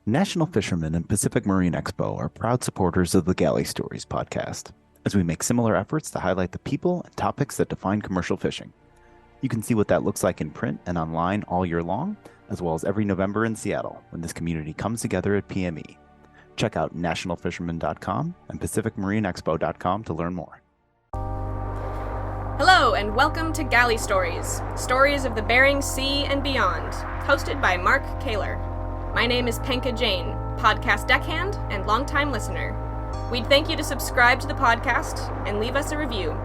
National Fishermen and Pacific Marine Expo are proud supporters of the Galley Stories podcast, as we make similar efforts to highlight the people and topics that define commercial fishing. You can see what that looks like in print and online all year long, as well as every November in Seattle when this community comes together at PME. Check out nationalfisherman.com and pacificmarineexpo.com to learn more. Hello and welcome to Galley Stories, stories of the Bering Sea and beyond, hosted by Mark Kaler. My name is Penka Jane, podcast deckhand and longtime listener. We'd thank you to subscribe to the podcast and leave us a review.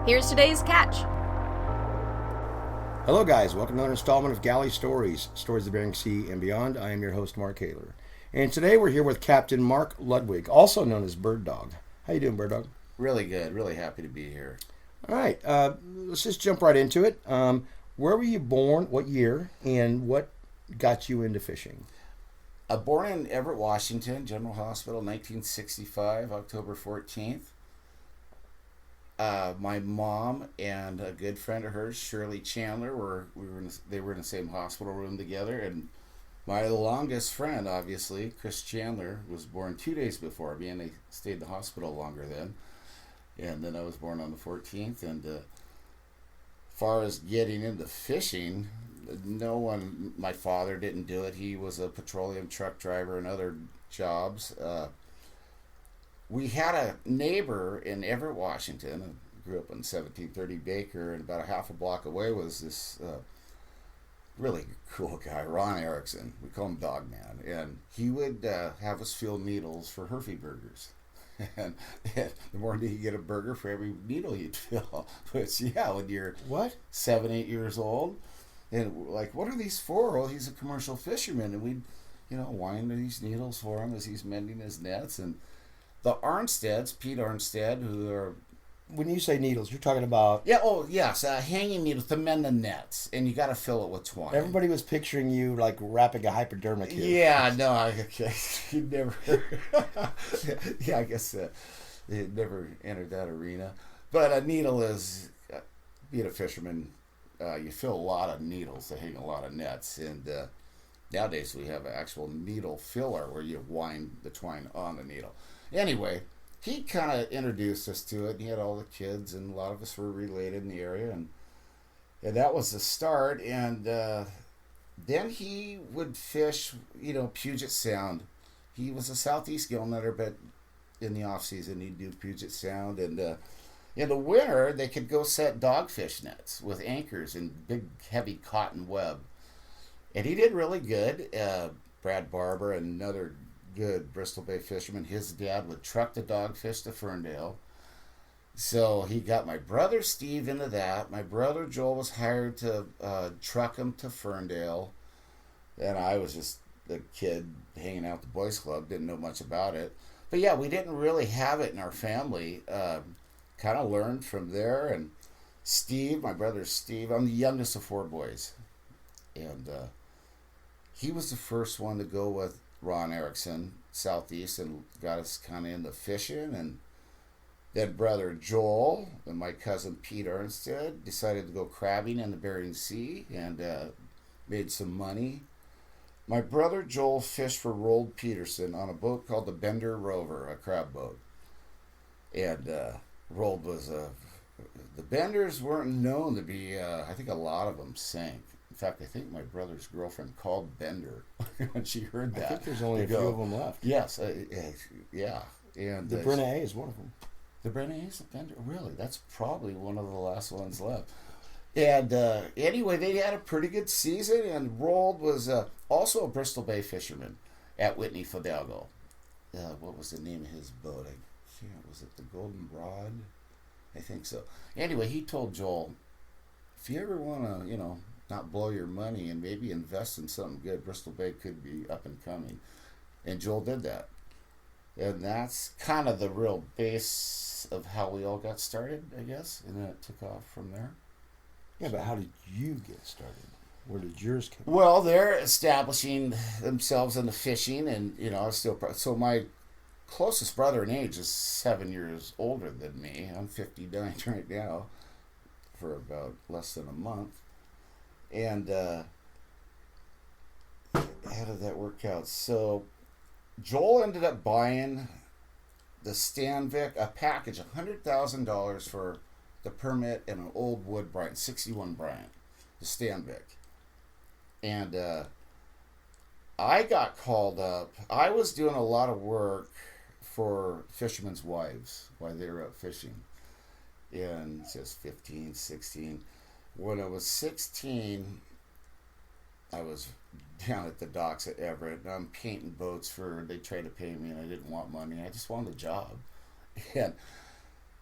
Here's today's catch. Hello guys, welcome to another installment of Galley Stories, stories of the Bering Sea and beyond. I am your host, Mark Kaler. And today we're here with Captain Mark Ludwig, also known as Birddog. How you doing, Birddog? Really good. Really happy to be here. All right, let's just jump right into it. Where were you born, what year, and what got you into fishing? Born in Everett, Washington, General Hospital, 1965, October 14th. My mom and a good friend of hers, Shirley Chandler, they were in the same hospital room together, and my longest friend, obviously, Chris Chandler, was born 2 days before me, and they stayed in the hospital longer then. And then I was born on the 14th, and as far as getting into fishing, my father didn't do it. He was a petroleum truck driver and other jobs. We had a neighbor in Everett, Washington. I grew up in 1730 Baker, and about a half a block away was this really cool guy, Ron Erickson. We call him Dog Man. And he would have us fill needles for Hershey burgers. And the more you get a burger for every needle you'd fill. But yeah, when you're 7-8 years old, and like, what are these for? Well, he's a commercial fisherman, and we'd, wind these needles for him as he's mending his nets. And the Arnsteds, Pete Arnstead, who are... When you say needles, you're talking about... Yeah, hanging needles to mend the nets, and you got to fill it with twine. Everybody was picturing you like wrapping a hypodermic here. Yeah, no, you never... yeah, I guess you never entered that arena. But a needle is, being a fisherman, you fill a lot of needles to hang a lot of nets, and nowadays we have an actual needle filler where you wind the twine on the needle. Anyway, he kind of introduced us to it. He had all the kids, and a lot of us were related in the area, and that was the start. And then he would fish, Puget Sound. He was a southeast gill netter, but in the off season he'd do Puget Sound, and in the winter they could go set dogfish nets with anchors and big heavy cotton web, and he did really good. Brad Barber, another good Bristol Bay fisherman, his dad would truck the dogfish to Ferndale. So he got my brother Steve into that. My brother Joel was hired to truck him to Ferndale. And I was just a kid hanging out at the boys club, didn't know much about it. But yeah, we didn't really have it in our family. Kind of learned from there. And Steve, my brother Steve, I'm the youngest of 4 boys. And he was the first one to go with Ron Erickson southeast and got us kind of into fishing. And then brother Joel and my cousin Pete Arnstead decided to go crabbing in the Bering Sea and made some money. My brother Joel fished for Roald Peterson on a boat called the Bender Rover, a crab boat. And Roald was the Benders weren't known to be, I think a lot of them sank. In fact, I think my brother's girlfriend called Bender when she heard that. I think there's only a few of them left. Yes, yeah. And the Brenna is one of them. The Brenna is the Bender? Really? That's probably one of the last ones left. And anyway, they had a pretty good season, and Roald was also a Bristol Bay fisherman at Whitney Fidalgo. What was the name of his boat? Was it the Golden Rod? I think so. Anyway, he told Joel, if you ever want to, not blow your money and maybe invest in something good, Bristol Bay could be up and coming. And Joel did that. And that's kind of the real base of how we all got started, I guess. And then it took off from there. Yeah, but how did you get started? Where did yours come from? Well, they're establishing themselves in the fishing, and, so my closest brother in age is 7 years older than me. I'm 59 right now for about less than a month. And how did that work out? So Joel ended up buying the Stanvik, a package, $100,000 for the permit and an old wood Bryant, 61 Bryant, the Stanvik. And I got called up. I was doing a lot of work for fishermen's wives while they were out fishing. And just 15, 16. When I was 16, I was down at the docks at Everett, and I'm painting boats they tried to pay me, and I didn't want money. I just wanted a job.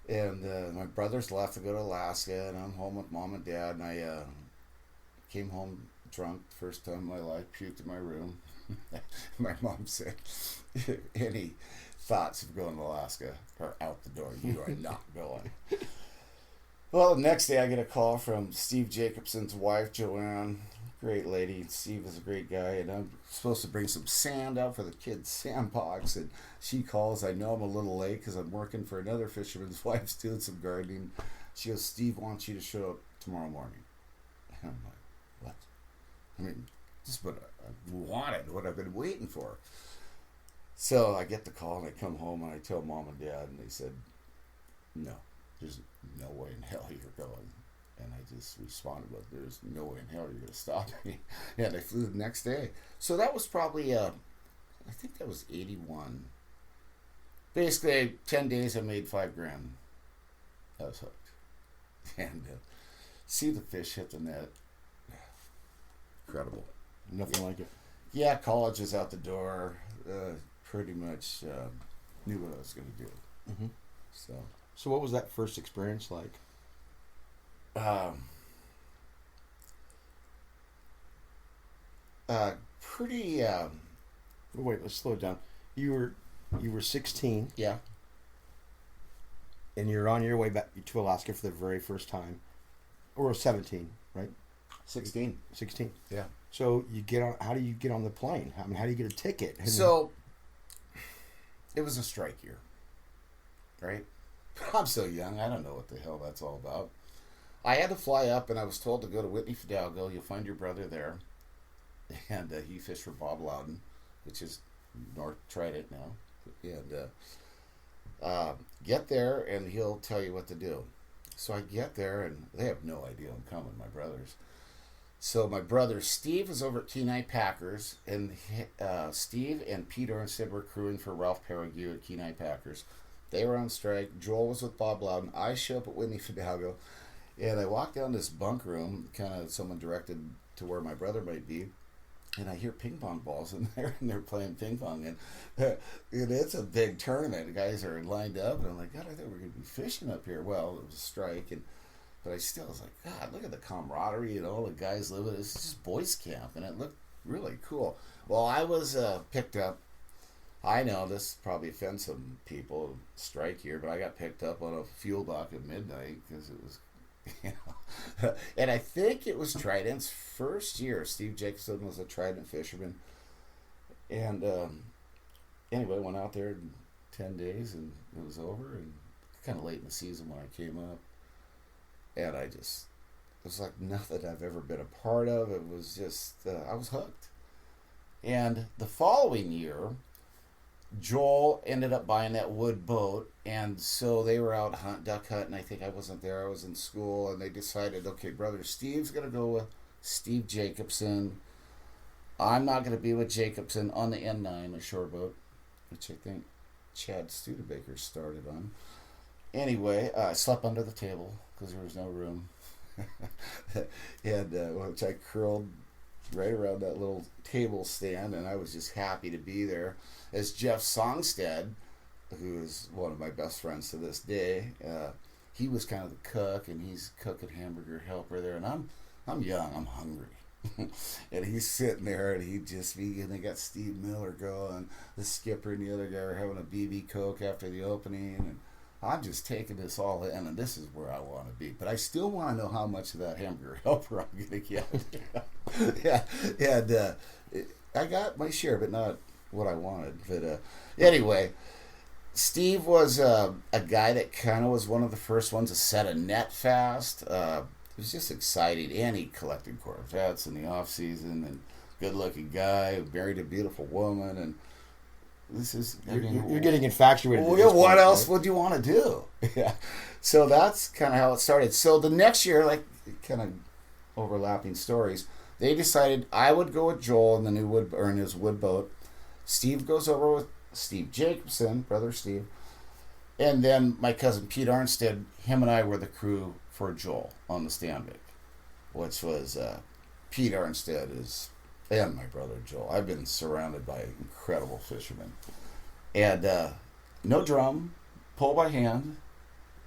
And my brothers left to go to Alaska, and I'm home with mom and dad, and I came home drunk, first time in my life, puked in my room. My mom said, any thoughts of going to Alaska are out the door. You are not going. Well, the next day I get a call from Steve Jacobson's wife, Joanne. Great lady. Steve is a great guy, and I'm supposed to bring some sand out for the kids' sandbox, and she calls. I know I'm a little late because I'm working for another fisherman's wife doing some gardening. She goes, Steve wants you to show up tomorrow morning. And I'm like, what? I mean, this is what I wanted, what I've been waiting for. So I get the call, and I come home, and I tell mom and dad, and they said, no, there's no way in hell you're going. And I just responded, but there's no way in hell you're going to stop me. And I flew the next day. So that was probably, I think that was 81. Basically, 10 days I made $5,000. I was hooked. And see the fish hit the net. Incredible. Nothing like it. Yeah, college was out the door. Pretty much knew what I was going to do. Mm-hmm. So what was that first experience like? Pretty. Wait, let's slow it down. You were 16. Yeah. And you're on your way back to Alaska for the very first time, or 17, right? 16. 16. Yeah. So you get on. How do you get on the plane? I mean, how do you get a ticket? So it was a strike year, right? I'm so young. I don't know what the hell that's all about. I had to fly up, and I was told to go to Whitney Fidalgo. You'll find your brother there. And he fished for Bob Loudon, which is North Trident now. And get there, and he'll tell you what to do. So I get there, and they have no idea I'm coming, my brothers. So my brother Steve is over at Kenai Packers, and Steve and Pete Arnstead were crewing for Ralph Parague at Kenai Packers. They were on strike. Joel was with Bob Loudon. I show up at Whitney Fidalgo. And I walk down this bunk room, kind of someone directed to where my brother might be, and I hear ping pong balls in there, and they're playing ping pong. And it's a big tournament. The guys are lined up, and I'm like, God, I thought we were going to be fishing up here. Well, it was a strike, but I still was like, God, look at the camaraderie and all the guys living. It's just boys camp, and it looked really cool. Well, I was picked up. I know this probably offends some people, strike here, but I got picked up on a fuel dock at midnight because it was. And I think it was Trident's first year. Steve Jacobson was a Trident fisherman, and anyway, went out there in 10 days, and it was over. And kind of late in the season when I came up, and it was like nothing I've ever been a part of. It was just I was hooked. And the following year, Joel ended up buying that wood boat, and so they were out duck hunting. I think I wasn't there. I was in school, and they decided, okay, brother Steve's going to go with Steve Jacobson. I'm not going to be with Jacobson on the N9, a shore boat, which I think Chad Studebaker started on. Anyway, I slept under the table because there was no room. And which I curled right around that little table stand, and I was just happy to be there. As Jeff Songstead, who is one of my best friends to this day, he was kind of the cook, and he's cooking hamburger helper there, and I'm young, I'm hungry. And he's sitting there, and and they got Steve Miller going, the skipper and the other guy are having a BB Coke after the opening, and I'm just taking this all in, and this is where I want to be. But I still want to know how much of that hamburger helper I'm going to get. Yeah, and I got my share, but not what I wanted. But anyway, Steve was a guy that kind of was one of the first ones to set a net fast. It was just exciting, and he collected Corvettes in the off season, and good-looking guy, married a beautiful woman, and this is. You're getting infatuated. Well, yeah, what else would you want to do? Yeah. So that's kind of how it started. So the next year, like kind of overlapping stories, they decided I would go with Joel in the new in his wood boat. Steve goes over with Steve Jacobson, brother Steve, and then my cousin Pete Arnstead. Him and I were the crew for Joel on the Stanvik, which was Pete Arnstead and my brother Joel. I've been surrounded by incredible fishermen, and no drum, pull by hand.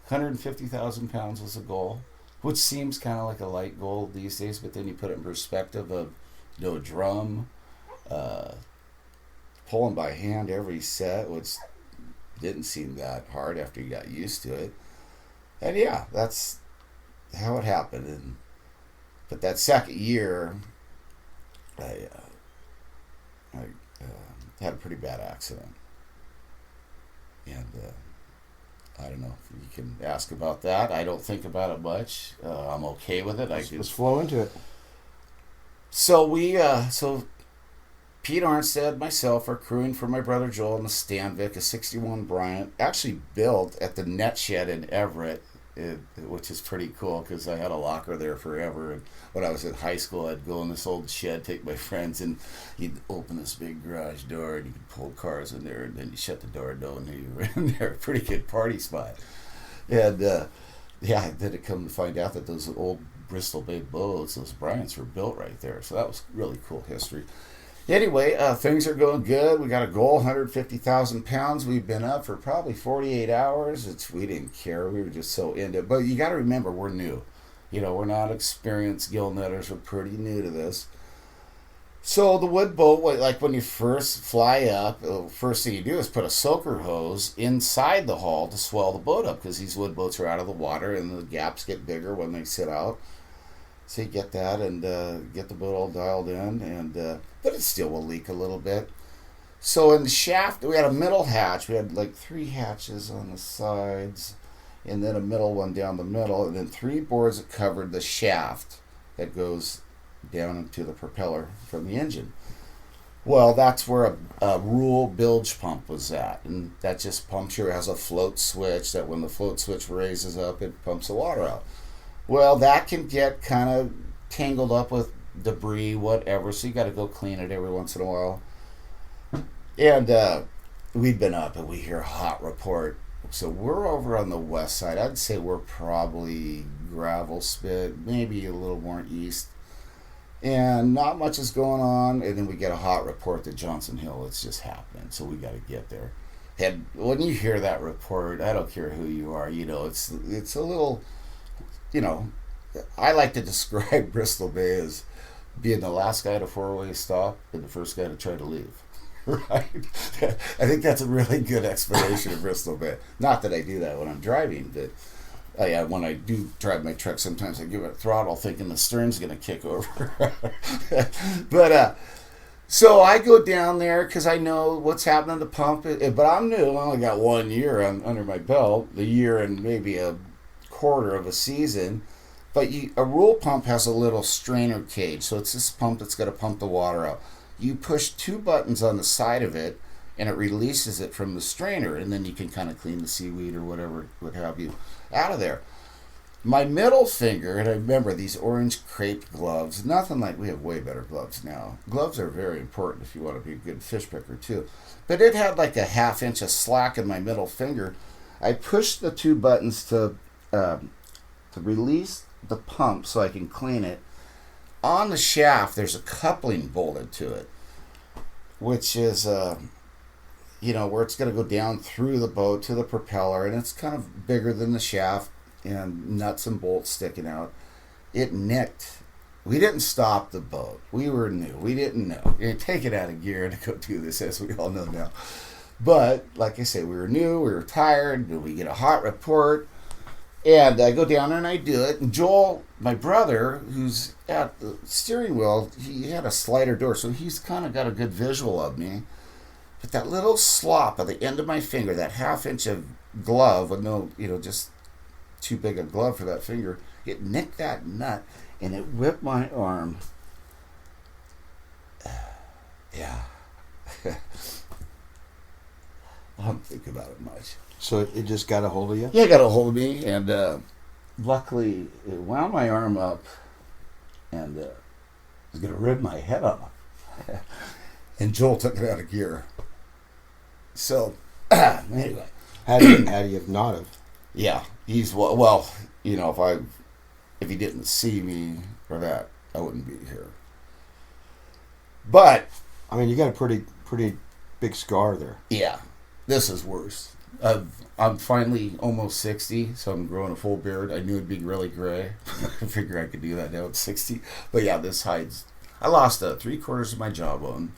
150,000 pounds was a goal, which seems kind of like a light goal these days, but then you put it in perspective of no drum, pulling by hand every set, which didn't seem that hard after you got used to it. And yeah, that's how it happened. But that second year, I had a pretty bad accident. And I don't know if you can ask about that. I don't think about it much. I'm okay with it. Let's flow into it. So Pete Arnstead, myself, are crewing for my brother Joel in the Stanvik, a 61 Bryant, actually built at the net shed in Everett, which is pretty cool because I had a locker there forever. And when I was in high school, I'd go in this old shed, take my friends, and you'd open this big garage door, and you could pull cars in there, and then you shut the door, and you were in there. Pretty good party spot. And yeah, then it come to find out that those old Bristol Bay boats, those Bryants, were built right there. So that was really cool history. Anyway, things are going good. We got a goal, 150,000 pounds. We've been up for probably 48 hours. We didn't care. We were just so into it. But you got to remember, we're new. We're not experienced gill netters. We're pretty new to this. So the wood boat, like when you first fly up, the first thing you do is put a soaker hose inside the hull to swell the boat up because these wood boats are out of the water and the gaps get bigger when they sit out. So you get that and get the boat all dialed in, but it still will leak a little bit. So in the shaft, we had a middle hatch. We had like 3 hatches on the sides, and then a middle one down the middle, and then 3 boards that covered the shaft that goes down into the propeller from the engine. Well, that's where a Rule bilge pump was at, and that just pumps here. It has a float switch that when the float switch raises up, it pumps the water out. Well, that can get kind of tangled up with debris, whatever, so you got to go clean it every once in a while. And we'd been up and we hear a hot report. So we're over on the west side. I'd say we're probably gravel spit, maybe a little more east. And not much is going on. And then we get a hot report that Johnson Hill, it's just happening. So we got to get there. And when you hear that report, I don't care who you are, it's a little... I like to describe Bristol Bay as being the last guy at a 4-way stop and the first guy to try to leave. Right? I think that's a really good explanation of Bristol Bay. Not that I do that when I'm driving, but when I do drive my truck, sometimes I give it a throttle thinking the stern's going to kick over. But so I go down there because I know what's happening to the pump, but I'm new. I only got 1 year under my belt, the year and maybe a quarter of a season. But a Rule pump has a little strainer cage, so it's this pump that's going to pump the water out. You push 2 buttons on the side of it, and it releases it from the strainer, and then you can kind of clean the seaweed or whatever would have you out of there. My middle finger, and I remember these orange crepe gloves, nothing like, we have way better gloves now. Gloves are very important if you want to be a good fish picker too. But it had like a 1/2 inch of slack in my middle finger. I pushed the 2 buttons to release the pump so I can clean it. On the shaft, there's a coupling bolted to it, which is, where it's going to go down through the boat to the propeller, and it's kind of bigger than the shaft, and nuts and bolts sticking out. It nicked. We didn't stop the boat. We were new. We didn't know. You take it out of gear to go do this, as we all know now. But, like I say, we were new. We were tired. We get a hot report. And I go down there and I do it. And Joel, my brother, who's at the steering wheel, he had a slider door, so he's kind of got a good visual of me. But that little slop at the end of my finger, that 1/2 inch of glove with no, just too big a glove for that finger, it nicked that nut and it whipped my arm. Yeah. don't think about it much. So it just got a hold of you? Yeah, it got a hold of me, and luckily it wound my arm up, and was going to rip my head off. And Joel took it out of gear. So, anyway. How do you have not have? Yeah, he's, well, if he didn't see me or that, I wouldn't be here. But, I mean, you got a pretty big scar there. yeah, this is worse. I'm finally almost 60, so I'm growing a full beard. I knew it'd be really gray. I figure I could do that now at 60. But yeah, this hides. I lost 3/4 of my jawbone.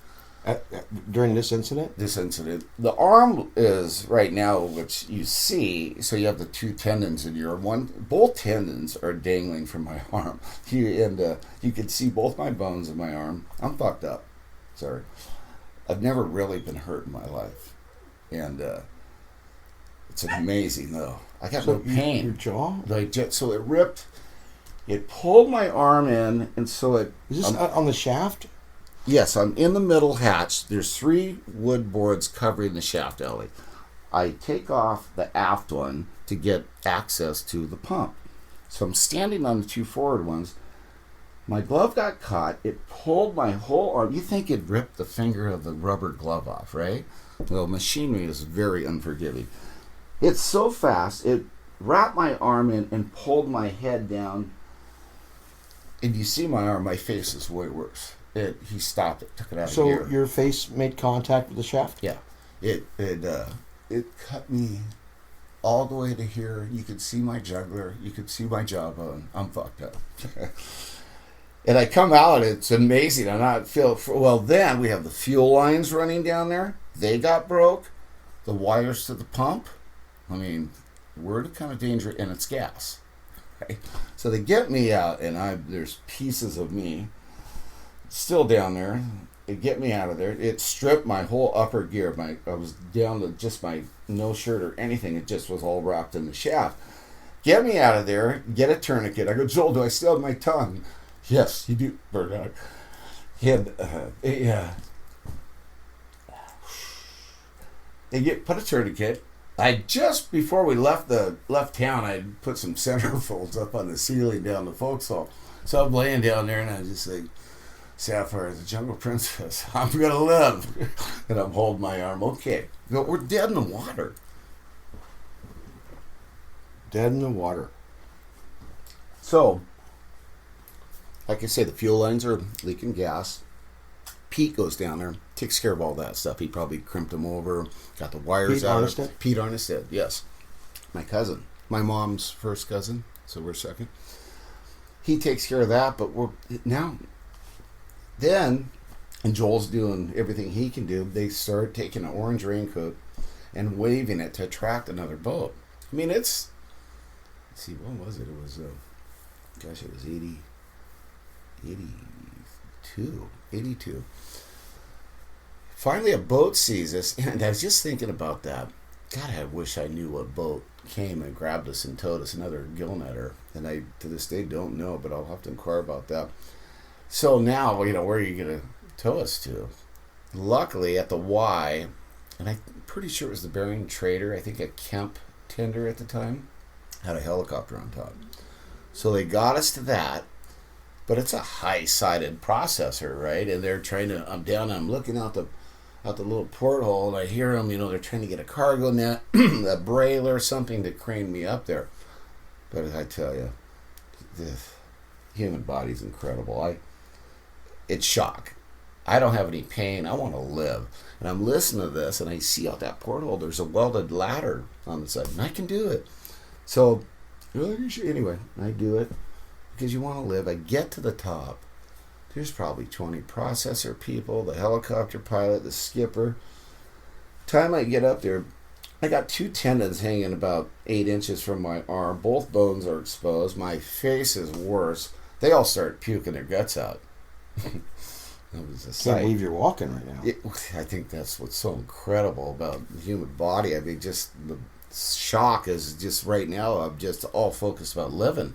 During this incident? The arm is right now, which you see, so you have the two tendons in your one. Both tendons are dangling from my arm. You can see both my bones in my arm. I'm fucked up. Sorry. I've never really been hurt in my life. And it's amazing, though. I got no pain. Your jaw? So it ripped. It pulled my arm in, and so it... Is this on the shaft? Yes, I'm in the middle hatch. There's 3 wood boards covering the shaft alley. I take off the aft one to get access to the pump. So I'm standing on the 2 forward ones. My glove got caught. It pulled my whole arm. You think it ripped the finger of the rubber glove off, right? Well, machinery is very unforgiving. It's so fast, it wrapped my arm in and pulled my head down. And you see my arm, my face is way worse. He stopped it, took it out of gear. So your face made contact with the shaft? Yeah. It cut me all the way to here. You could see my jugular. You could see my jawbone. I'm fucked up. And I come out, it's amazing. Then we have the fuel lines running down there. They got broke. The wires to the pump. I mean, we're the kind of danger, and it's gas. Right? So they get me out, and there's pieces of me still down there. They get me out of there. It stripped my whole upper gear. I was down to just my no shirt or anything. It just was all wrapped in the shaft. Get me out of there. Get a tourniquet. I go, Joel, do I still have my tongue? Yes, you do, Birddog. Put a tourniquet. Before we left town, I put some centerfolds up on the ceiling down the folks hall. So I'm laying down there, and I just say, Sapphire, the Jungle Princess, I'm going to live. And I'm holding my arm. Okay. No, we're dead in the water. Dead in the water. So, like I say, the fuel lines are leaking gas. Pete goes down there, takes care of all that stuff. He probably crimped them over, got the wires out. Pete Arnested, yes. My cousin. My mom's first cousin, so we're second. He takes care of that, but then, and Joel's doing everything he can do, they start taking an orange raincoat and waving it to attract another boat. I mean, what was it? It was, it was 82. Finally, a boat sees us, and I was just thinking about that. God, I wish I knew what boat came and grabbed us and towed us, another gillnetter. And I, to this day, don't know, but I'll have to inquire about that. So now, where are you going to tow us to? Luckily, at the Y, and I'm pretty sure it was the Bering Trader, I think a Kemp tender at the time, had a helicopter on top. So they got us to that. But it's a high-sided processor, right? And they're I'm down, I'm looking out the little porthole, and I hear them, they're trying to get a cargo net, a brailler, or something to crane me up there. But I tell you, the human body's incredible. It's shock. I don't have any pain. I want to live. And I'm listening to this, and I see out that porthole, there's a welded ladder on the side, and I can do it. So, anyway, I do it. Because you want to live. I get to the top. There's probably 20 processor people, the helicopter pilot, the skipper. Time I get up there, I got 2 tendons hanging about 8 inches from my arm. Both bones are exposed. My face is worse. They all start puking their guts out. That was a sight. Can't believe you're walking right now. I think that's what's so incredible about the human body. I mean, just the shock is just right now, I'm just all focused about living.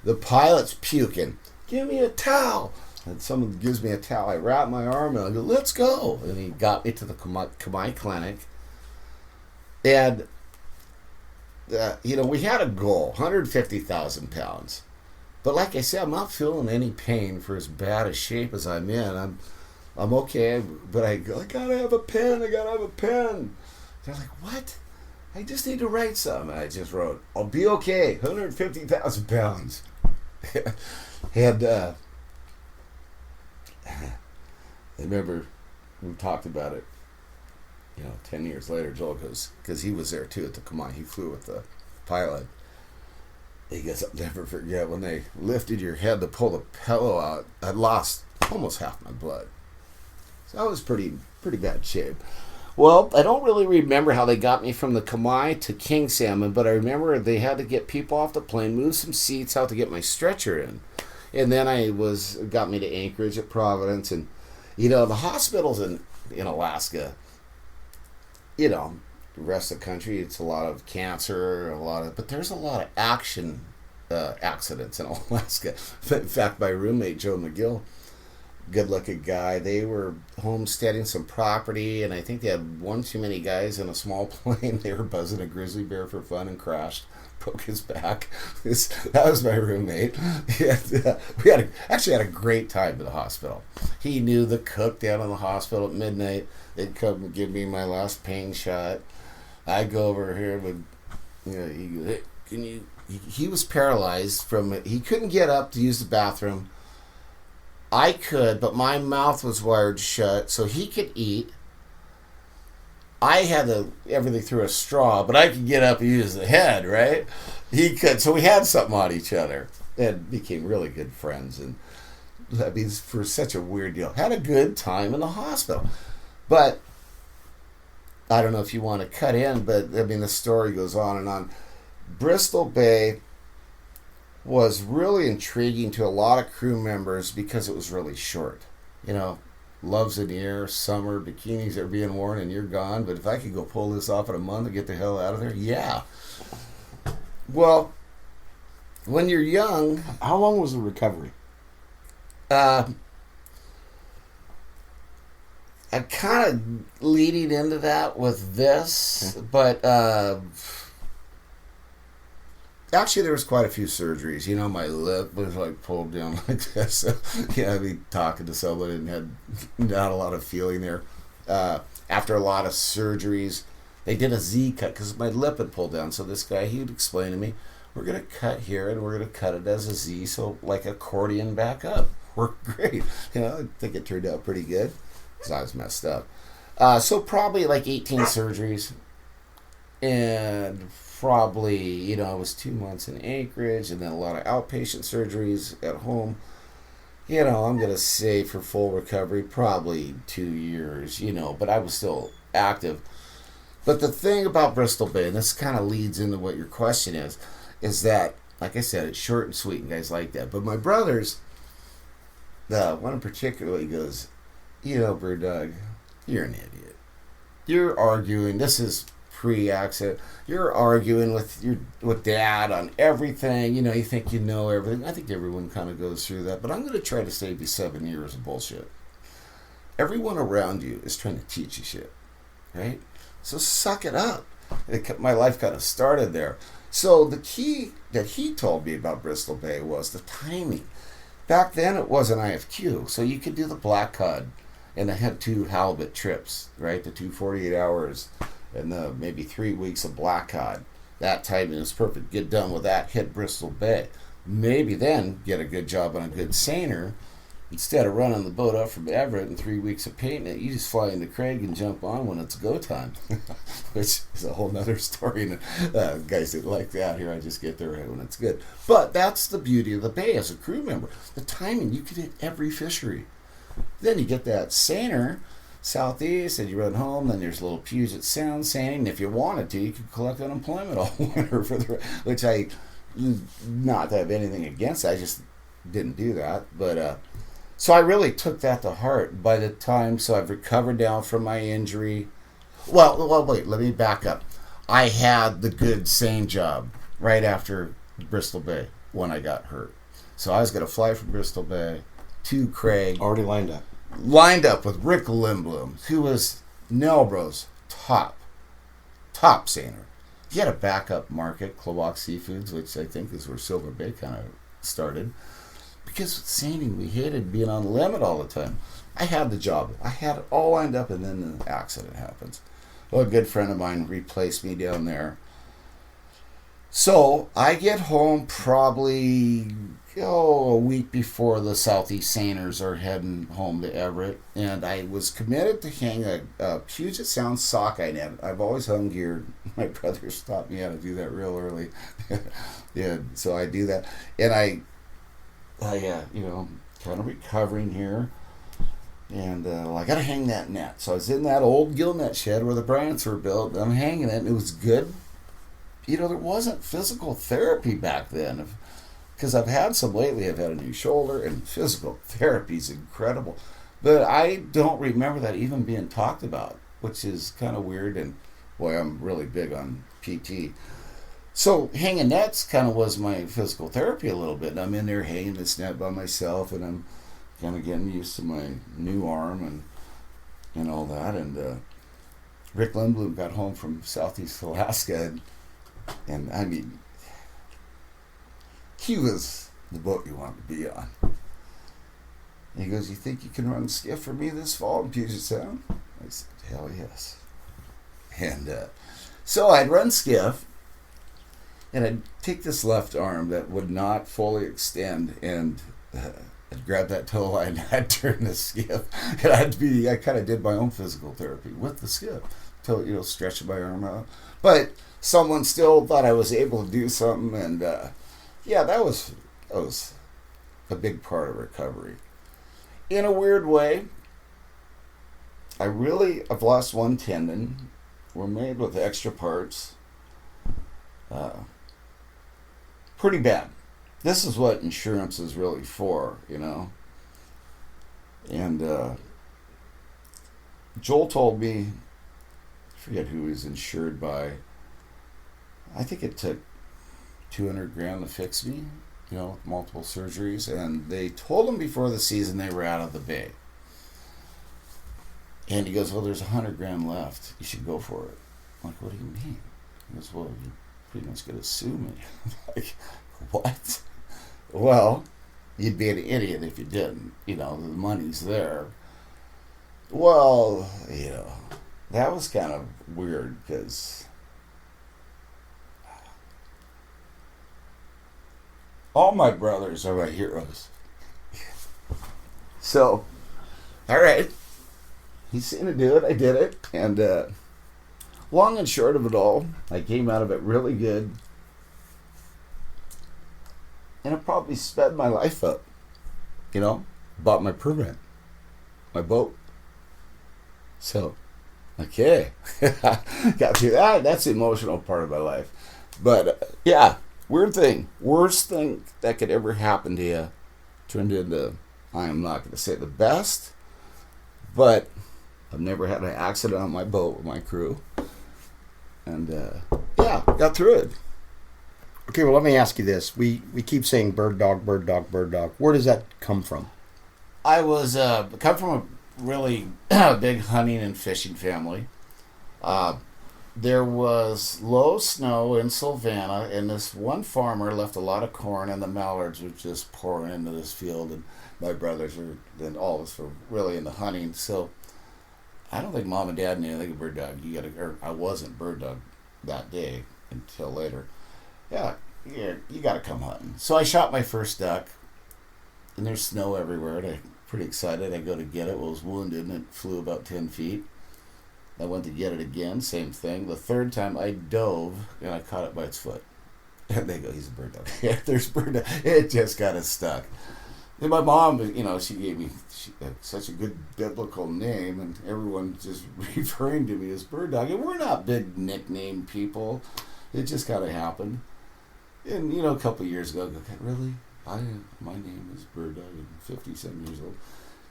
The pilot's puking. Give me a towel. And someone gives me a towel. I wrap my arm and I go, let's go. And he got me to the Kamai Clinic. And, we had a goal, 150,000 pounds. But like I said, I'm not feeling any pain for as bad a shape as I'm in. I'm okay, but I gotta have a pen. They're like, what? I just need to write something. I just wrote, I'll be okay, 150,000 pounds. And I remember we talked about it, 10 years later. Joel goes, because he was there too at the Kamai. He flew with the pilot. He goes, I'll never forget when they lifted your head to pull the pillow out. I lost almost half my blood. So I was pretty bad shape. Well, I don't really remember how they got me from the Kamai to King Salmon, but I remember they had to get people off the plane, move some seats out to get my stretcher in. And then got me to Anchorage at Providence. And, the hospitals in Alaska, the rest of the country, it's a lot of cancer, but there's a lot of accidents in Alaska. In fact, my roommate, Joe McGill, good-looking guy, they were homesteading some property, and I think they had one too many guys in a small plane. They were buzzing a grizzly bear for fun and crashed, broke his back. That was my roommate. We actually had a great time at the hospital. He knew the cook down in the hospital at midnight. They'd come and give me my last pain shot. I'd go over here with, he goes, hey, can you? He was paralyzed he couldn't get up to use the bathroom. I could, but my mouth was wired shut, so he could eat. I had everything through a straw, but I could get up and use the head, right? He could, so we had something on each other and became really good friends. And that means for such a weird deal, had a good time in the hospital. But I don't know if you want to cut in, but the story goes on and on. Bristol Bay was really intriguing to a lot of crew members because it was really short. Love's in the air, summer, bikinis are being worn, and you're gone. But if I could go pull this off in a month and get the hell out of there, yeah. Well, when you're young... How long was the recovery? I'm kind of leading into that with this, but... Actually, there was quite a few surgeries. My lip was pulled down like this. So, I'd be talking to somebody and had not a lot of feeling there. After a lot of surgeries, they did a Z cut because my lip had pulled down. So this guy, he would explain to me, we're going to cut here and we're going to cut it as a Z, so like accordion back up. Worked great. I think it turned out pretty good because I was messed up. So probably 18 surgeries. And probably, I was 2 months in Anchorage and then a lot of outpatient surgeries at home. I'm going to say for full recovery, probably 2 years, but I was still active. But the thing about Bristol Bay, and this kind of leads into what your question is that, like I said, it's short and sweet and guys like that. But my brothers, one in particular, he goes, Birddog, you're an idiot. You're arguing, this is pre-accident, you're arguing with Dad on everything. You think you know everything. I think everyone kind of goes through that, but I'm going to try to save you 7 years of bullshit. Everyone around you is trying to teach you shit, right? So suck it up. My life kind of started there. So the key that he told me about Bristol Bay was the timing. Back then it wasn't IFQ, so you could do the black cod and I had 2 halibut trips, right? The 2 48 hours and maybe 3 weeks of black cod. That timing was perfect. Get done with that, hit Bristol Bay. Maybe then get a good job on a good seiner. Instead of running the boat up from Everett and 3 weeks of painting it, you just fly into Craig and jump on when it's go time. Which is a whole nother story. And guys that like that here, I just get there right when it's good. But that's the beauty of the bay as a crew member. The timing, you could hit every fishery. Then you get that seiner southeast and you run home, then there's a little Puget Sound seining. If you wanted to, you could collect unemployment all winter which I, not to have anything against, I just didn't do that. But so I really took that to heart by the time, so I've recovered now from my injury. Well, wait, let me back up. I had the good seine job right after Bristol Bay when I got hurt. So I was going to fly from Bristol Bay to Craig. Already lined up. Lined up with Rick Lindblom, who was Nelbro's top top seiner. He had a backup market, Kloak Seafoods, which I think is where Silver Bay kind of started. Because with seining, we hated being on the limit all the time. I had the job. I had it all lined up, and then an accident happens. Well, a good friend of mine replaced me down there. So I get home probably a week before the Southeast Seiners are heading home to Everett, and I was committed to hang a Puget Sound sockeye net. I've always hung gear. My brothers taught me how to do that real early. Yeah, so I do that, and I kind of recovering here, and I got to hang that net. So I was in that old gill net shed where the Bryants were built, and I'm hanging it, and it was good. There wasn't physical therapy back then. Because I've had some lately. I've had a new shoulder, and physical therapy is incredible. But I don't remember that even being talked about, which is kind of weird. And boy, I'm really big on PT. So hanging nets kind of was my physical therapy a little bit. And I'm in there hanging this net by myself, and I'm kind of getting used to my new arm and all that. And Rick Lindblom got home from Southeast Alaska, and I mean, he was the boat you wanted to be on. And he goes, "You think you can run skiff for me this fall in Puget Sound?" I said, "Hell yes." And so I'd run skiff, and I'd take this left arm that would not fully extend, and I'd grab that tow line, and I'd turn the skiff, and I kind of did my own physical therapy with the skiff, till stretching my arm out. But someone still thought I was able to do something, and that was a big part of recovery. In a weird way, I've lost one tendon. We're made with extra parts. Pretty bad. This is what insurance is really for, And Joel told me, I forget who he's insured by, I think it took $200,000 to fix me, multiple surgeries, and they told him before the season they were out of the bay. And he goes, "Well, there's $100,000 left. You should go for it." I'm like, "What do you mean?" He goes, "Well, you're pretty much going to sue me." I'm like, "What?" "Well, you'd be an idiot if you didn't. The money's there." Well, that was kind of weird because all my brothers are my heroes. So, all right. He's saying to do it. I did it. And long and short of it all, I came out of it really good. And it probably sped my life up. Bought my permit. My boat. So, okay. Got through that. That's the emotional part of my life. But, weird thing. Worst thing that could ever happen to you turned into, I am not going to say the best, but I've never had an accident on my boat with my crew. And, got through it. Okay, well, let me ask you this. We keep saying Birddog, Birddog, Birddog. Where does that come from? I was come from a really big hunting and fishing family. There was low snow in Savannah, and this one farmer left a lot of corn, and the mallards were just pouring into this field, and my brothers and all of us were really into hunting. So I don't think Mom and Dad knew anything of Birddog. I wasn't Birddog that day until later. You got to come hunting. So I shot my first duck, and there's snow everywhere, and I'm pretty excited. I go to get it. Well, it was wounded, and it flew about 10 feet. I went to get it again, same thing. The third time I dove, and I caught it by its foot. And they go, "He's a bird dog." Yeah, there's bird dog. It just got us stuck. And my mom, she gave me such a good biblical name, and everyone just referring to me as Bird Dog. And we're not big nickname people. It just kind of happened. And, a couple of years ago, I go, "Really? My name is Bird Dog, and 50-some years old."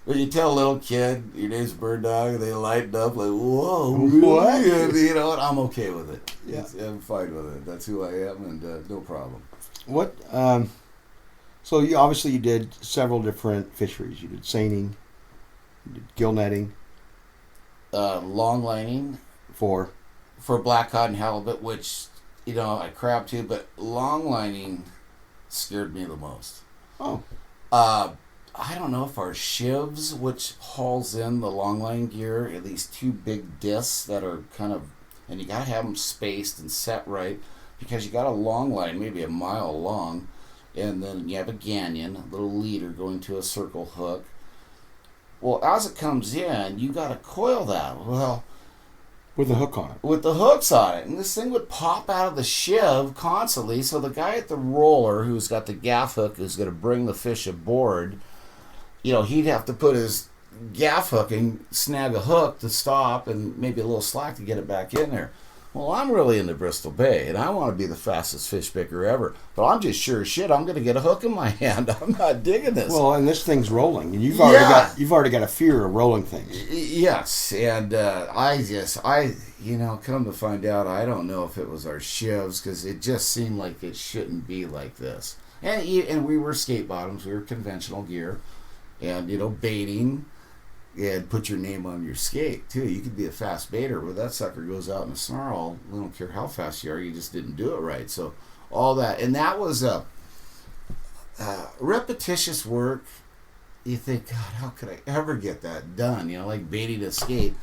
When you tell a little kid your name's Bird Dog, they lighten up like, "Whoa, really?" What? And, I'm okay with it. Yeah. I'm fine with it. That's who I am, and no problem. What? So you did several different fisheries. You did seining, you did gill netting. Long lining. For for black cod and halibut, which, I crab too, but long lining scared me the most. Oh. I don't know if our shivs, which hauls in the long line gear, at least two big discs that are kind of, and you got to have them spaced and set right, because you got a long line, maybe a mile long, and then you have a gannion, a little leader going to a circle hook. Well, as it comes in, you got to coil that. Well, with the hook on it. With the hooks on it. And this thing would pop out of the shiv constantly. So the guy at the roller who's got the gaff hook who's going to bring the fish aboard, he'd have to put his gaff hook and snag a hook to stop and maybe a little slack to get it back in there. Well, I'm really into Bristol Bay, and I want to be the fastest fish picker ever. But I'm just sure as shit I'm going to get a hook in my hand. I'm not digging this. Well, and this thing's rolling, and you've already got a fear of rolling things. Yes, and come to find out, I don't know if it was our shivs, because it just seemed like it shouldn't be like this. And we were skate bottoms, we were conventional gear, and baiting. And put your name on your skate too. You could be a fast baiter, but that sucker goes out in a snarl. We don't care how fast you are, you just didn't do it right. So all that, and that was repetitious work. You think, God, how could I ever get that done? Like baiting a skate.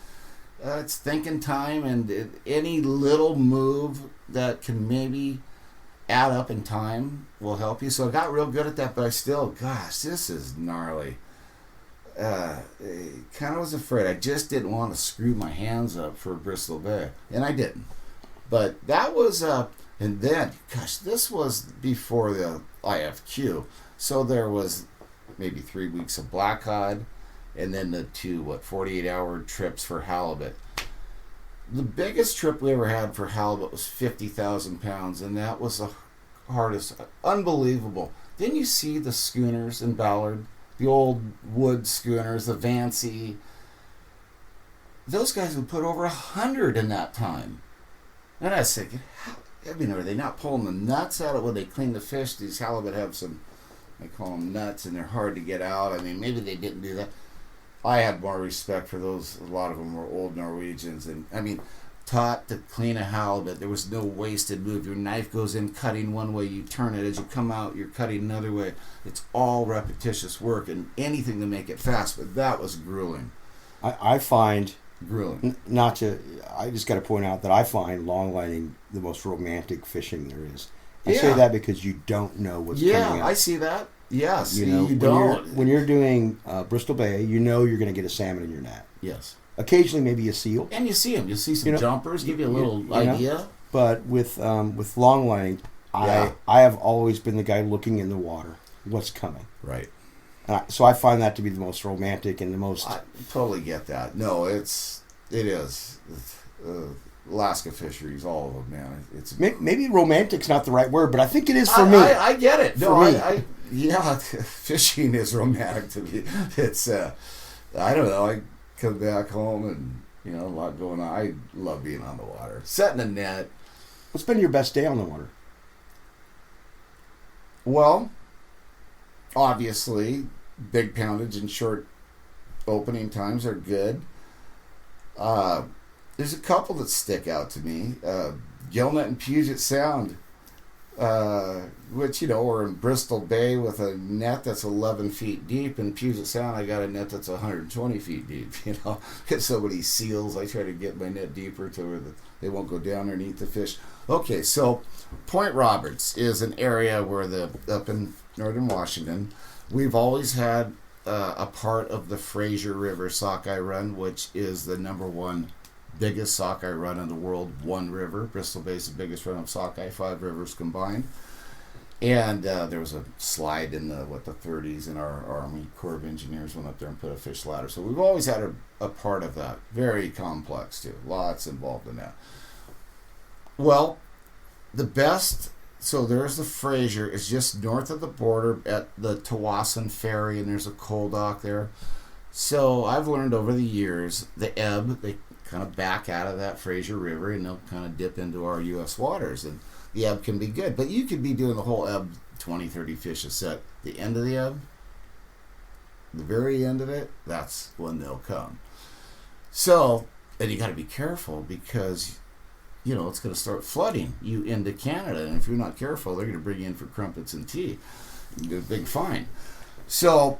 It's thinking time, and any little move that can maybe add up in time will help you. So I got real good at that, but I still, gosh, this is gnarly. Kind of was afraid. I just didn't want to screw my hands up for Bristol Bay, and I didn't. But that was, and then, gosh, this was before the IFQ, so there was maybe 3 weeks of black cod, and then the 48-hour trips for halibut. The biggest trip we ever had for halibut was 50,000 pounds, and that was the hardest. Unbelievable. Then you see the schooners in Ballard, the old wood schooners, the Vancy. Those guys would put over 100 in that time. And I was thinking, are they not pulling the nuts out of when they clean the fish? These halibut have some, I call them nuts, and they're hard to get out. I mean, maybe they didn't do that. I had more respect for those. A lot of them were old Norwegians. And, taught to clean a halibut. There was no wasted move. Your knife goes in cutting one way, you turn it. As you come out, you're cutting another way. It's all repetitious work, and anything to make it fast. But that was grueling. I find grueling. I just got to point out that I find long lining the most romantic fishing there is. I say that because you don't know what's coming out. Yeah, I see that. Yes, you don't. When you're doing Bristol Bay, you're going to get a salmon in your net. Yes. Occasionally, maybe a seal. And you see them. You see some jumpers, give you a little idea. But with long lining, I have always been the guy looking in the water. What's coming? Right. So I find that to be the most romantic and the most. I totally get that. No, it is. Alaska fisheries, all of them, man. It's maybe romantic's not the right word, but I think it is for me. I get it. For me. Fishing is romantic to me. It's I don't know. I come back home and a lot going on. I love being on the water, setting a net. What's been your best day on the water? Well, obviously, big poundage and short opening times are good. There's a couple that stick out to me. Gillnet and Puget Sound, which, we're in Bristol Bay with a net that's 11 feet deep. In Puget Sound, I got a net that's 120 feet deep, Get so many seals. I try to get my net deeper to where they won't go down there and eat the fish. Okay, so Point Roberts is an area where up in northern Washington, we've always had a part of the Fraser River sockeye run, which is the number one biggest sockeye run in the world. One river. Bristol Bay is the biggest run of sockeye, 5 rivers combined. And there was a slide in the 30s, and our Army Corps of Engineers went up there and put a fish ladder. So we've always had a part of that. Very complex too. Lots involved in that. Well, the best. So there's the Fraser. It's just north of the border at the Tawasin Ferry, and there's a coal dock there. So I've learned over the years, the ebb, they kind of back out of that Fraser River, and they'll kind of dip into our U.S. waters, and the ebb can be good. But you could be doing the whole ebb, 20, 30 fish a set. The end of the ebb, the very end of it, that's when they'll come. So, and you got to be careful, because it's going to start flooding you into Canada. And if you're not careful, they're going to bring you in for crumpets and tea. You get a big fine. So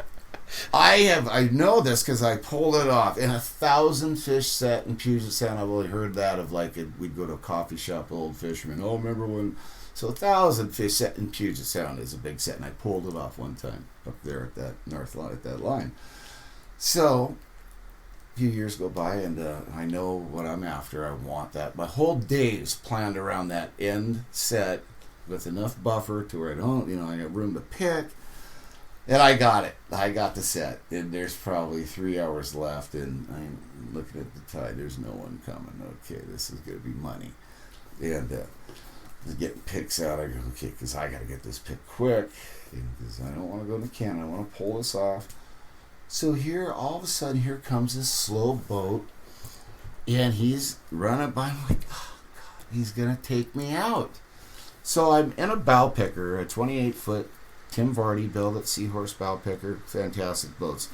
I know this because I pulled it off. In 1,000 fish set in Puget Sound, I've only heard that of we'd go to a coffee shop, old fishermen. Oh, remember when? So 1,000 fish set in Puget Sound is a big set, and I pulled it off one time up there at that north line, at that line. So a few years go by, and I know what I'm after. I want that. My whole day is planned around that end set with enough buffer to where I got room to pick. And I got it. I got the set. And there's probably 3 hours left, and I'm looking at the tide. There's no one coming. Okay, this is going to be money. And getting picks out. I go, okay, because I got to get this pick quick, because I don't want to go into Canada. I want to pull this off. So here, all of a sudden, here comes this slow boat, and he's running by. I'm like, oh, God, he's going to take me out. So I'm in a bow picker, a 28-foot Tim Vardy built at Seahorse bow picker, fantastic boats.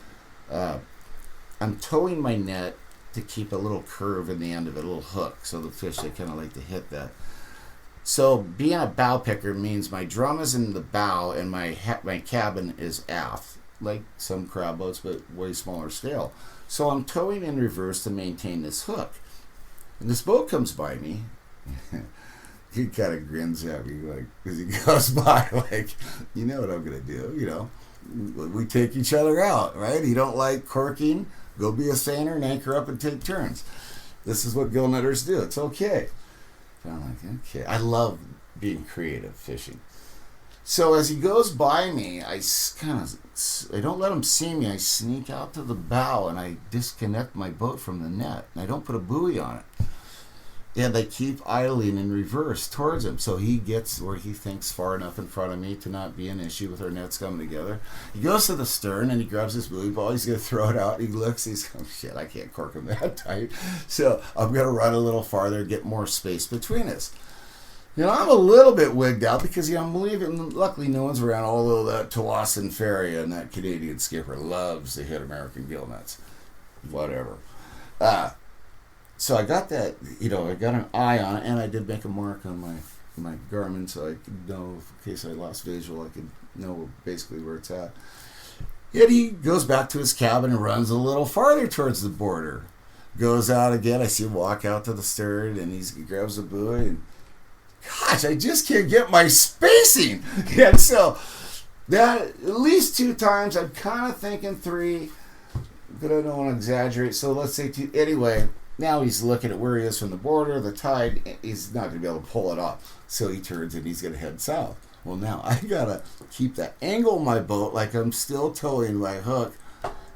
I'm towing my net to keep a little curve in the end of it, a little hook, so the fish, they kind of like to hit that. So being a bow picker means my drum is in the bow and my cabin is aft, like some crab boats, but way smaller scale. So I'm towing in reverse to maintain this hook. And this boat comes by me. He kind of grins at me, because he goes by, you know what I'm going to do, We take each other out, right? You don't like corking, go be a seiner and anchor up and take turns. This is what gill netters do. It's okay. So I'm like, okay. I love being creative fishing. So as he goes by me, I don't let him see me. I sneak out to the bow and I disconnect my boat from the net. And I don't put a buoy on it. And I keep idling in reverse towards him, so he gets where he thinks far enough in front of me to not be an issue with our nets coming together. He goes to the stern and he grabs his buoy ball. He's going to throw it out. He looks. He's going, shit, I can't cork him that tight. So I'm going to run a little farther, get more space between us. I'm a little bit wigged out because I'm leaving. Luckily, no one's around. Although that Tawasin ferry and that Canadian skipper loves to hit American gill nets. Whatever. So I got that, I got an eye on it, and I did make a mark on my Garmin so I could know, in case I lost visual, I could know basically where it's at. Yet he goes back to his cabin and runs a little farther towards the border. Goes out again. I see him walk out to the stern, and he grabs the buoy, and gosh, I just can't get my spacing. And so that at least 2 times, I'm kind of thinking 3, but I don't want to exaggerate. So let's say 2. Anyway. Now he's looking at where he is from the border, the tide. He's not going to be able to pull it off. So he turns and he's going to head south. Well, now I got to keep that angle of my boat like I'm still towing my hook.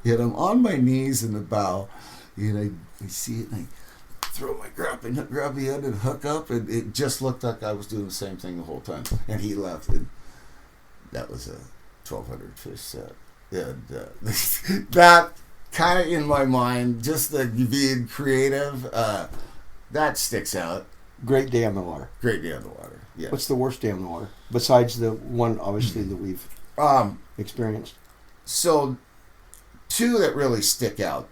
Yet I'm on my knees in the bow. And I see it and I throw my grab the end and hook up. And it just looked like I was doing the same thing the whole time. And he left. And that was a 1,200 fish set. And that... kind of in my mind, just the being creative, that sticks out. Great day on the water. Great day on the water, yeah. What's the worst day on the water? Besides the one, obviously, that we've experienced. So, 2 that really stick out.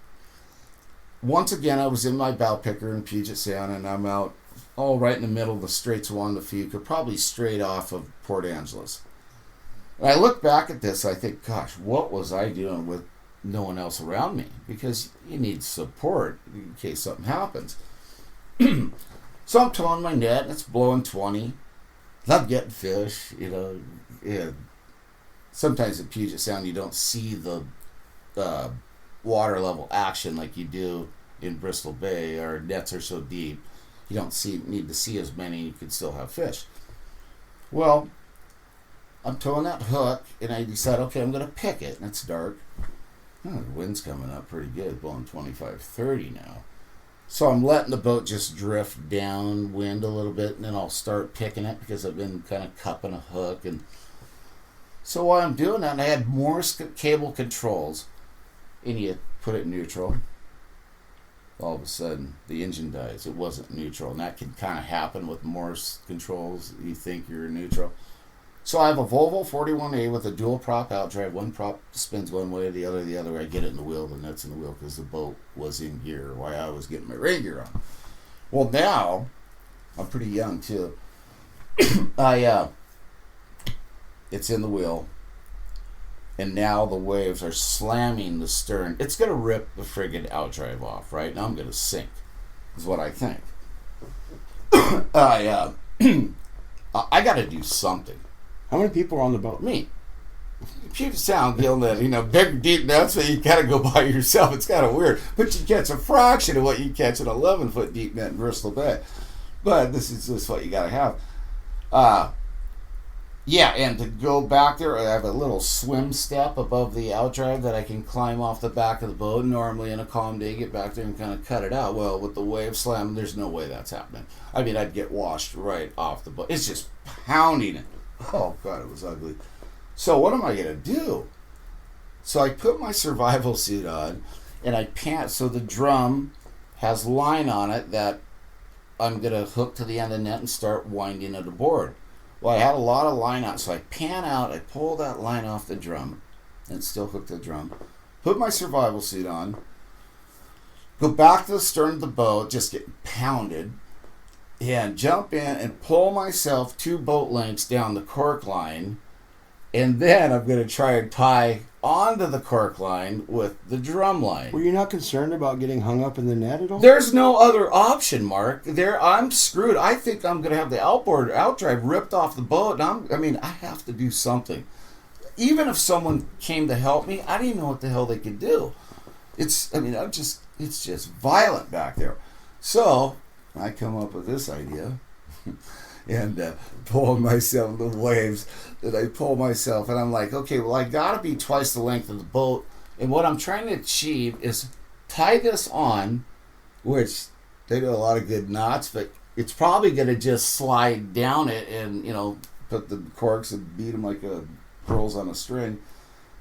Once again, I was in my bow picker in Puget Sound, and I'm out all right in the middle of the Straits of Juan de Fuca, probably straight off of Port Angeles. And I look back at this, I think, gosh, what was I doing with no one else around me, because you need support in case something happens. So I'm towing my net, and it's blowing 20. Love getting fish, Yeah. Sometimes in Puget Sound you don't see the water level action like you do in Bristol Bay. Our nets are so deep, you don't need to see as many. You can still have fish. Well, I'm towing that hook, and I decide, okay, I'm going to pick it, and it's dark. The wind's coming up pretty good, blowing 25-30 now. So I'm letting the boat just drift downwind a little bit, and then I'll start picking it because I've been kind of cupping a hook. And so while I'm doing that, and I had Morse cable controls, and you put it in neutral. All of a sudden, the engine dies. It wasn't neutral, and that can kind of happen with Morse controls. You think you're neutral. So I have a Volvo 41A with a dual prop outdrive. One prop spins one way, the other way. I get it in the wheel, the net's in the wheel because the boat was in gear while I was getting my ray gear on. Well, now I'm pretty young too. It's in the wheel, and now the waves are slamming the stern. It's gonna rip the friggin' outdrive off, right? Now I'm gonna sink, is what I think. I gotta do something. How many people are on the boat? Me. Puget Sound, big deep nets, but you gotta go by yourself. It's kind of weird, but you catch a fraction of what you catch an 11-foot deep net in Bristol Bay. But this is just what you gotta have. And to go back there, I have a little swim step above the outdrive that I can climb off the back of the boat. Normally in a calm day, get back there and kind of cut it out. Well, with the wave slam, there's no way that's happening. I mean, I'd get washed right off the boat. It's just pounding it. Oh God, it was ugly. So what am I gonna do? So I put my survival suit on, and I pant. So the drum has line on it that I'm gonna hook to the end of the net and start winding it aboard. Well, I had a lot of line out, so I pan out. I pull that line off the drum, and it's still hooked to the drum. Put my survival suit on. Go back to the stern of the boat, just get pounded, and jump in and pull myself 2 boat lengths down the cork line. And then I'm going to try and tie onto the cork line with the drum line. Were you not concerned about getting hung up in the net at all? There's no other option, Mark. I'm screwed. I think I'm going to have the outdrive ripped off the boat. And I have to do something. Even if someone came to help me, I didn't know what the hell they could do. It's just violent back there. So I come up with this idea. And pulling myself in the waves, that I pull myself, and I'm like, okay, well, I gotta be twice the length of the boat, and what I'm trying to achieve is tie this on, which they do a lot of good knots, but it's probably gonna just slide down it and put the corks and beat them like pearls on a string,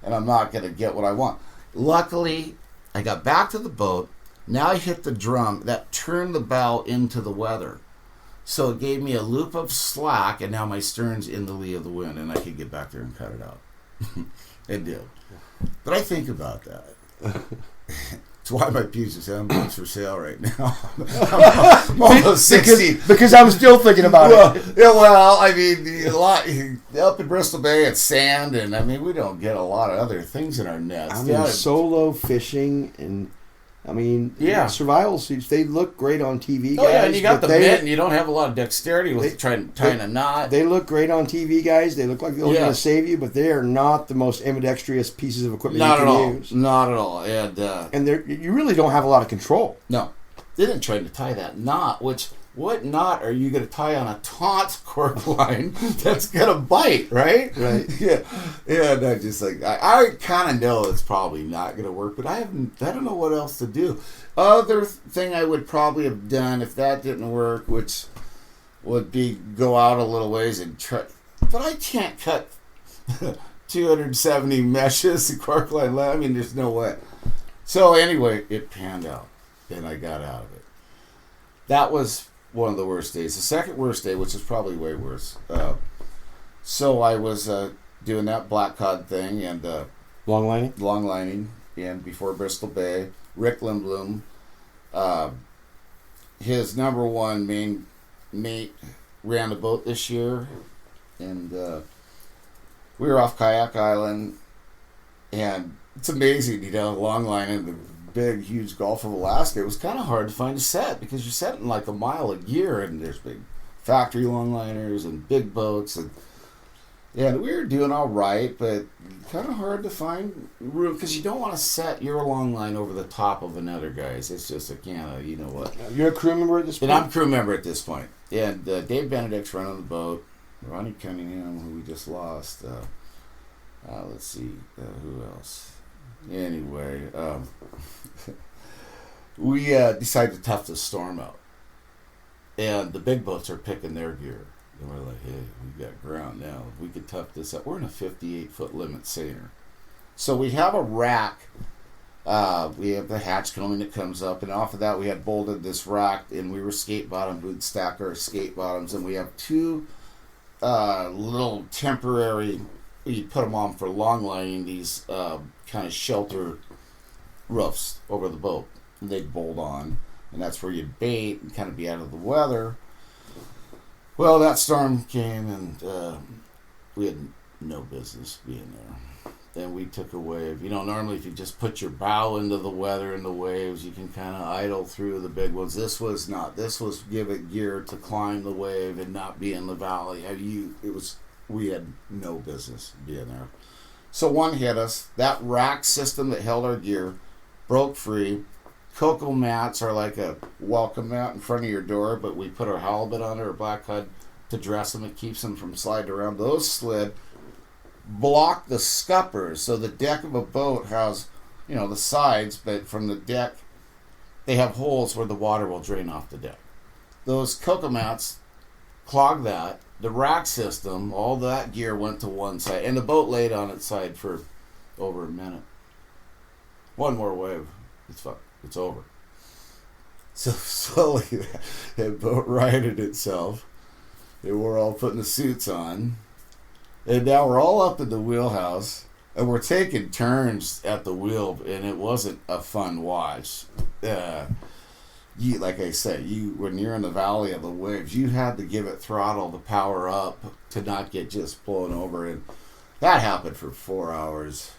and I'm not gonna get what I want. Luckily, I got back to the boat. Now I hit the drum that turned the bow into the weather. So it gave me a loop of slack, and now my stern's in the lee of the wind, and I could get back there and cut it out. It did. But I think about that. That's why my Puget Sound boat's for sale right now. I'm almost 60. Because I'm still thinking about it. Yeah, well, a lot up in Bristol Bay, it's sand, and we don't get a lot of other things in our nets. Solo fishing and... survival suits, they look great on TV, guys. Oh, yeah, and you got the mitt, and you don't have a lot of dexterity with tying a knot. They look great on TV, guys. They look like they're going to save you, but they are not the most ambidextrous pieces of equipment you can use. Not at all. And you really don't have a lot of control. No. They didn't try to tie that knot, what knot are you going to tie on a taut cork line that's going to bite, right? Right. Yeah. And I'm just like, I kind of know it's probably not going to work, but I don't know what else to do. Other thing I would probably have done if that didn't work, which would be go out a little ways and try, but I can't cut 270 meshes of cork line. There's no way. So anyway, it panned out, and I got out of it. That was one of the worst days. The second worst day, which is probably way worse. So I was doing that black cod thing and long lining, and before Bristol Bay, Rick Lindblom, his number one main mate ran the boat this year, and we were off Kayak Island, and it's amazing, long line in the big, huge Gulf of Alaska. It was kind of hard to find a set because you're setting like a mile a year, and there's big factory longliners and big boats, and we were doing all right, but kind of hard to find room because you don't want to set your long line over the top of another guy's. It's just a what. You're a crew member at this point? And I'm a crew member at this point. And Dave Benedict's running the boat. Ronnie Cunningham, who we just lost. Let's see, who else? Anyway, we decided to tough the storm out. And the big boats are picking their gear. And we're like, hey, we've got ground now. If we could tough this out. We're in a 58-foot limit seiner. So we have a rack. We have the hatch combing that comes up. And off of that, we had bolted this rack. And we were skate bottom. We'd stack our skate bottoms. And we have 2 little temporary... You put them on for long lining, these kind of shelter roofs over the boat. And they'd bolt on, and that's where you'd bait and kind of be out of the weather. Well, that storm came, and we had no business being there. Then we took a wave. Normally if you just put your bow into the weather and the waves, you can kind of idle through the big ones. This was not. This was give it gear to climb the wave and not be in the valley. We had no business being there. So one hit us. That rack system that held our gear broke free. Cocoa mats are like a welcome mat in front of your door, but we put our halibut on or black cod to dress them. It keeps them from sliding around. Those slid, blocked the scuppers. So the deck of a boat has, the sides, but from the deck, they have holes where the water will drain off the deck. Those cocoa mats clogged that. The rack system, all that gear went to one side, and the boat laid on its side for over a minute. One more wave, it's fucked. It's over. So slowly that boat righted itself. And we're all putting the suits on. And now we're all up in the wheelhouse. And we're taking turns at the wheel. And it wasn't a fun watch. Like I said, when you're in the valley of the waves, you had to give it throttle to power up to not get just blown over. And that happened for 4 hours.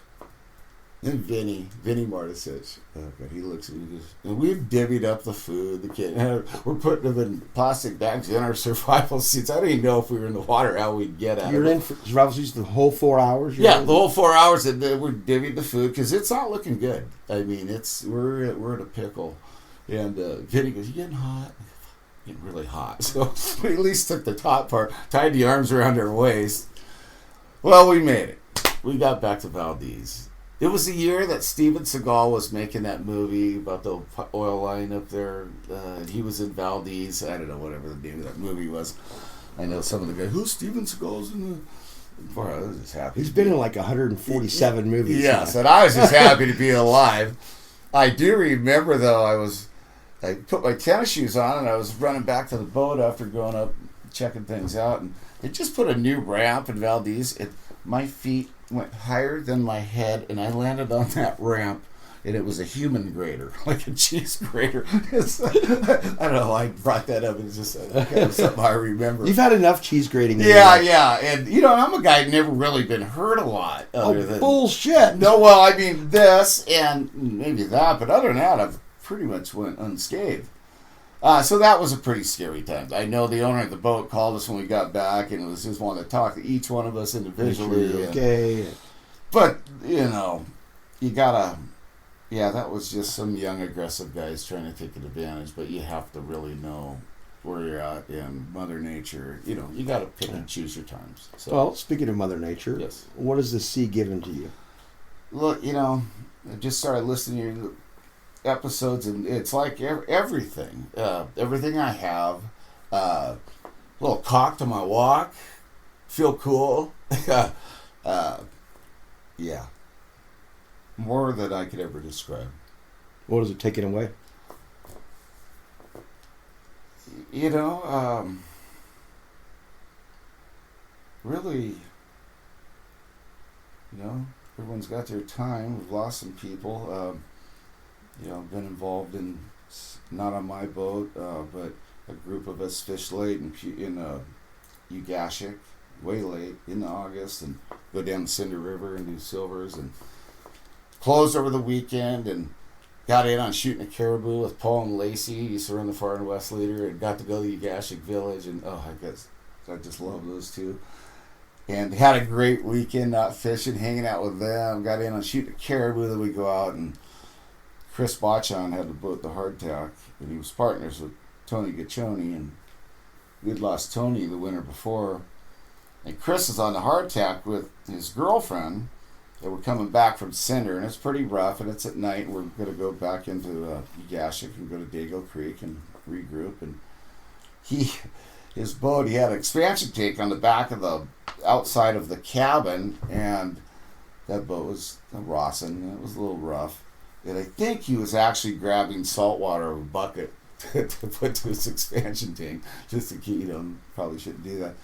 And Vinny Martisich, he looks at me and we've divvied up the food, the kid. We're putting them in plastic bags in our survival suits. I don't even know if we were in the water how we'd get at it. You're in for survival suits the whole 4 hours? Yeah, the whole 4 hours, and then we're divvied the food because it's not looking good. I mean, we're in a pickle. And Vinny goes, "You getting hot?" Getting really hot. So we at least took the top part, tied the arms around our waist. Well, we made it. We got back to Valdez. It was the year that Steven Seagal was making that movie about the oil line up there. He was in Valdez. I don't know, whatever the name of that movie was. I know some of the guys, who's Steven Seagal's in the... Boy, I was just happy. He's been in like 147 movies. Yes, and I was just happy to be alive. I do remember, though, I put my tennis shoes on and I was running back to the boat after going up, checking things out. And they just put a new ramp in Valdez. My feet went higher than my head, and I landed on that ramp, and it was a human grater, like a cheese grater. I don't know, I brought that up, and it's just something I remember. You've had enough cheese grating. Yeah, and I'm a guy who's never really been hurt a lot. Bullshit! No, well, I mean, this, and maybe that, but other than that, I've pretty much went unscathed. So that was a pretty scary time. I know the owner of the boat called us when we got back and was just wanting to talk to each one of us individually. Okay. But, you gotta... Yeah, that was just some young, aggressive guys trying to take advantage, but you have to really know where you're at in Mother Nature. You gotta pick and choose your times. So, well, speaking of Mother Nature, yes. What has the sea given to you? Look, I just started listening to your episodes, and it's like everything I have, a little cock to my walk, feel cool. Yeah, more than I could ever describe. What is it taking away? Really, everyone's got their time. We've lost some people. Been involved in, not on my boat, but a group of us fished late in Ugashik, way late in August, and go down the Cinder River and do silvers, and closed over the weekend, and got in on shooting a caribou with Paul and Lacey. He used to run the Far and West Leader, and got to go to Ugashik Village, and I just love those two. And had a great weekend out fishing, hanging out with them. Got in on shooting a caribou, then we go out, and Chris Bachon had the boat, the Hardtack, and he was partners with Tony Gaccioni, and we'd lost Tony the winter before. And Chris is on the Hardtack with his girlfriend, and we're coming back from Cinder, and it's pretty rough, and it's at night, and we're going to go back into Ugashik and go to Dago Creek and regroup. And his boat, he had an expansion tank on the back of the outside of the cabin, and that boat was a Rawson, and it was a little rough. And I think he was actually grabbing salt water of a bucket to put to his expansion tank, just to keep him. Probably shouldn't do that.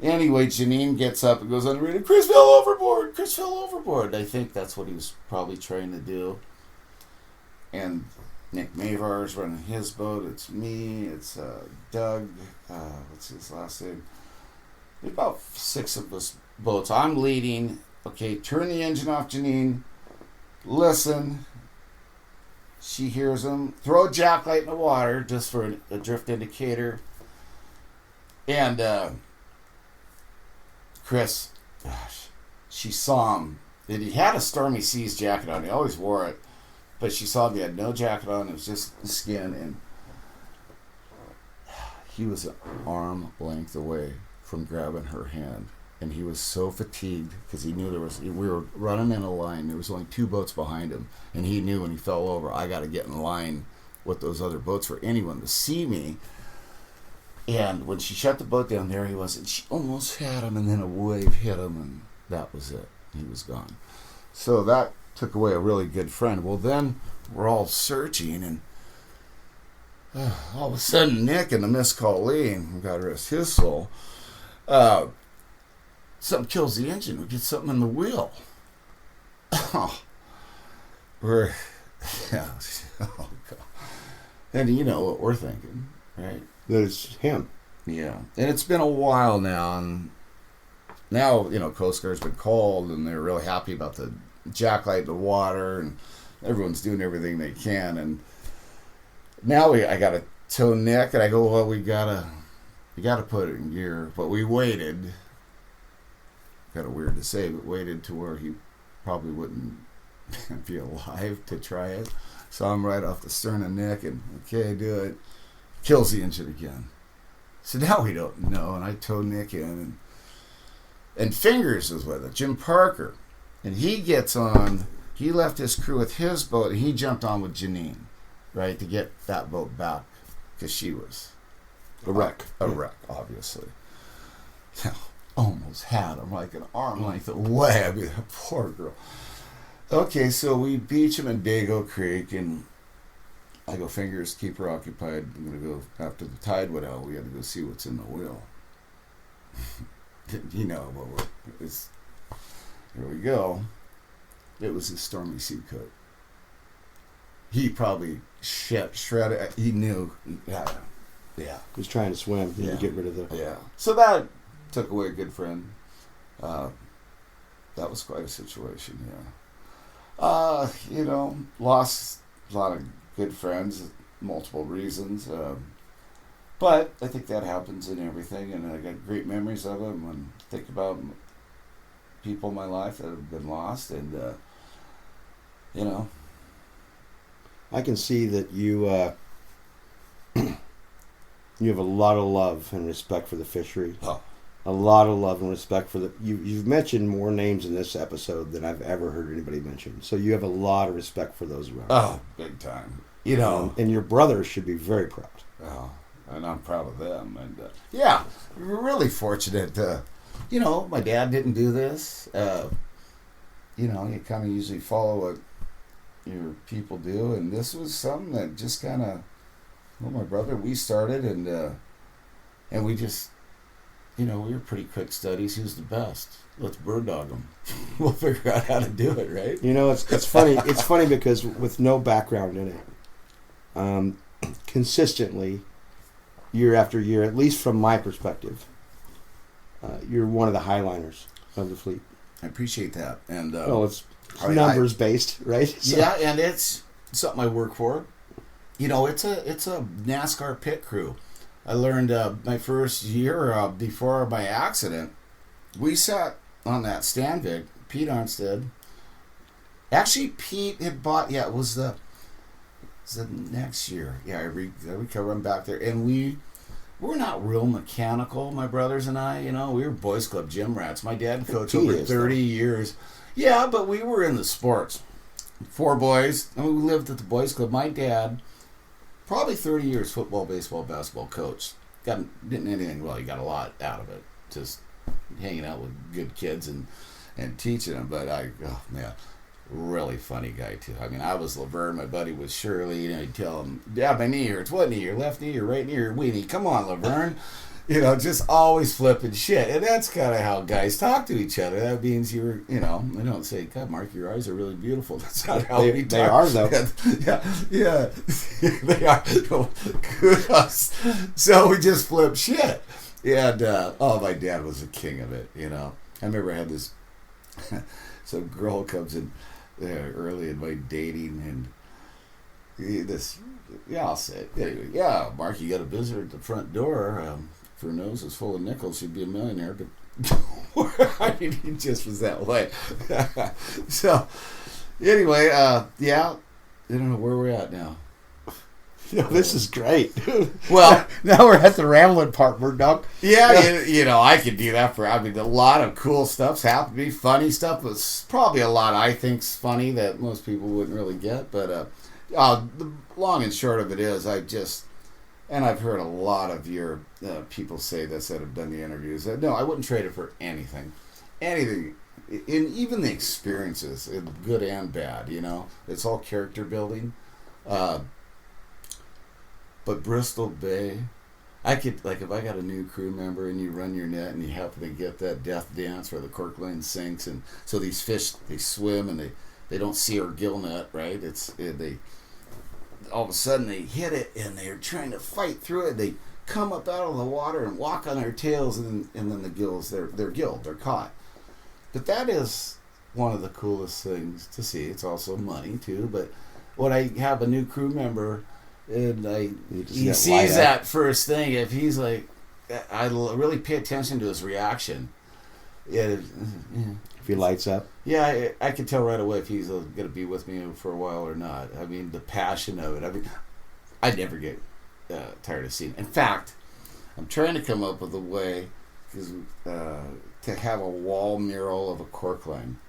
Anyway, Janine gets up and goes on the radio, Chris fell overboard. I think that's what he was probably trying to do. And Nick Mavar's running his boat. It's me. It's Doug. What's his last name? There's about 6 of us boats. I'm leading. Okay, turn the engine off, Janine. Listen. She hears him. Throw a jacklight in the water just for a drift indicator. And Chris, gosh, she saw him. And he had a Stormy Seas jacket on. He always wore it. But she saw him. He had no jacket on. It was just skin. And he was an arm length away from grabbing her hand. And he was so fatigued because he knew we were running in a line. There was only 2 boats behind him. And he knew when he fell over, I got to get in line with those other boats for anyone to see me. And when she shut the boat down, there he was. And she almost had him, and then a wave hit him, and that was it. He was gone. So that took away a really good friend. Well, then we're all searching, and all of a sudden, Nick in the Miss Colleen, God rest his soul, something kills the engine. We get something in the wheel. We're, yeah. Oh, God. And you know what we're thinking, right? That it's him. Yeah. And it's been a while now, and now, Coast Guard's been called, and they're really happy about the jacklight in the water, and everyone's doing everything they can. And now I got to tow Nick, and I go, well, we gotta put it in gear. But we waited. Kind of weird to say, but waited to where he probably wouldn't be alive to try it. So I'm right off the stern of Nick, and okay, do it. Kills the engine again. So now we don't know, and I tow Nick in, and Fingers is with it, Jim Parker. And he gets on, he left his crew with his boat, and he jumped on with Janine, right, to get that boat back, because she was A wreck. A wreck, obviously. Almost had him, like an arm length away. I mean, that poor girl. Okay, so we beach him in Dago Creek, and I go, Fingers, keep her occupied. I'm going to go, after the tide went out, we had to go see what's in the wheel. Here we go. It was his Stormy Sea coat. He probably shredded. He knew. Yeah. He was trying to swim. He Yeah. would get rid of the... Yeah. So that took away a good friend. That was quite a situation, yeah. Lost a lot of good friends, multiple reasons. But I think that happens in everything, and I got great memories of them and think about people in my life that have been lost, and, I can see that you you have a lot of love and respect for the fishery. Oh. A lot of love and respect for the... You've mentioned more names in this episode than I've ever heard anybody mention. So you have a lot of respect for those around. Oh, big time. And your brothers should be very proud. Oh, and I'm proud of them. And yeah, we're really fortunate. My dad didn't do this. You kind of usually follow what your people do, and this was something that just kind of, my brother, we started, and we just, we were pretty quick studies. Who's the best? Let's Birddog them. We'll figure out how to do it, right? It's funny. It's funny because with no background in it, consistently, year after year, at least from my perspective, you're one of the highliners of the fleet. I appreciate that. And it's numbers based, right? So. Yeah, and it's something I work for. It's a NASCAR pit crew. I learned my first year before my accident, we sat on that Stanvik, Pete Armstead. Actually, Pete had bought, it was the next year. Yeah, I recovered, I'm back there. And we're not real mechanical, my brothers and I. We were Boys Club gym rats. My dad coached over 30 years. Yeah, but we were in the sports. 4 boys, and we lived at the Boys Club. My dad... Probably 30 years football, baseball, basketball coach. Didn't anything well. He got a lot out of it. Just hanging out with good kids and teaching them. But really funny guy too. I mean, I was Laverne. My buddy was Shirley. He'd tell him, "Yeah, my knee hurts. What knee? Your left knee, your right knee, your weenie? Come on, Laverne." just always flipping shit. And that's kind of how guys talk to each other. That means you're, I don't say, God, Mark, your eyes are really beautiful. That's not how we talk. They are, though. Yeah. They are. Kudos. So we just flip shit. And, my dad was the king of it, I remember I had this, some girl comes in early in my dating, and I'll say it. Anyway, Mark, you got a visitor at the front door. If her nose is full of nickels, she'd be a millionaire. But I mean, he just was that way. So, anyway, I don't know where we're at now. This is great. Well, now we're at the rambling part, Birddog. Yeah, I could do that a lot of cool stuff's happened to me, funny stuff. But probably a lot I think's funny that most people wouldn't really get. But the long and short of it is, and I've heard a lot of your people say this that have done the interviews. No, I wouldn't trade it for anything. Anything. Even the experiences, good and bad, It's all character building. But Bristol Bay, I could, if I got a new crew member and you run your net and you happen to get that death dance where the cork line sinks, and so these fish, they swim and they don't see our gill net, right? They all of a sudden they hit it and they're trying to fight through it. They come up out of the water and walk on their tails, and then the gills, they're gilled, they're caught. But that is one of the coolest things to see. It's also money too. But when I have a new crew member and he sees that first thing, if he's like, I really pay attention to his reaction. If he lights up. Yeah, I can tell right away if he's going to be with me for a while or not. I mean, the passion of it. I never get tired of seeing it. In fact, I'm trying to come up with a way to have a wall mural of a cork line.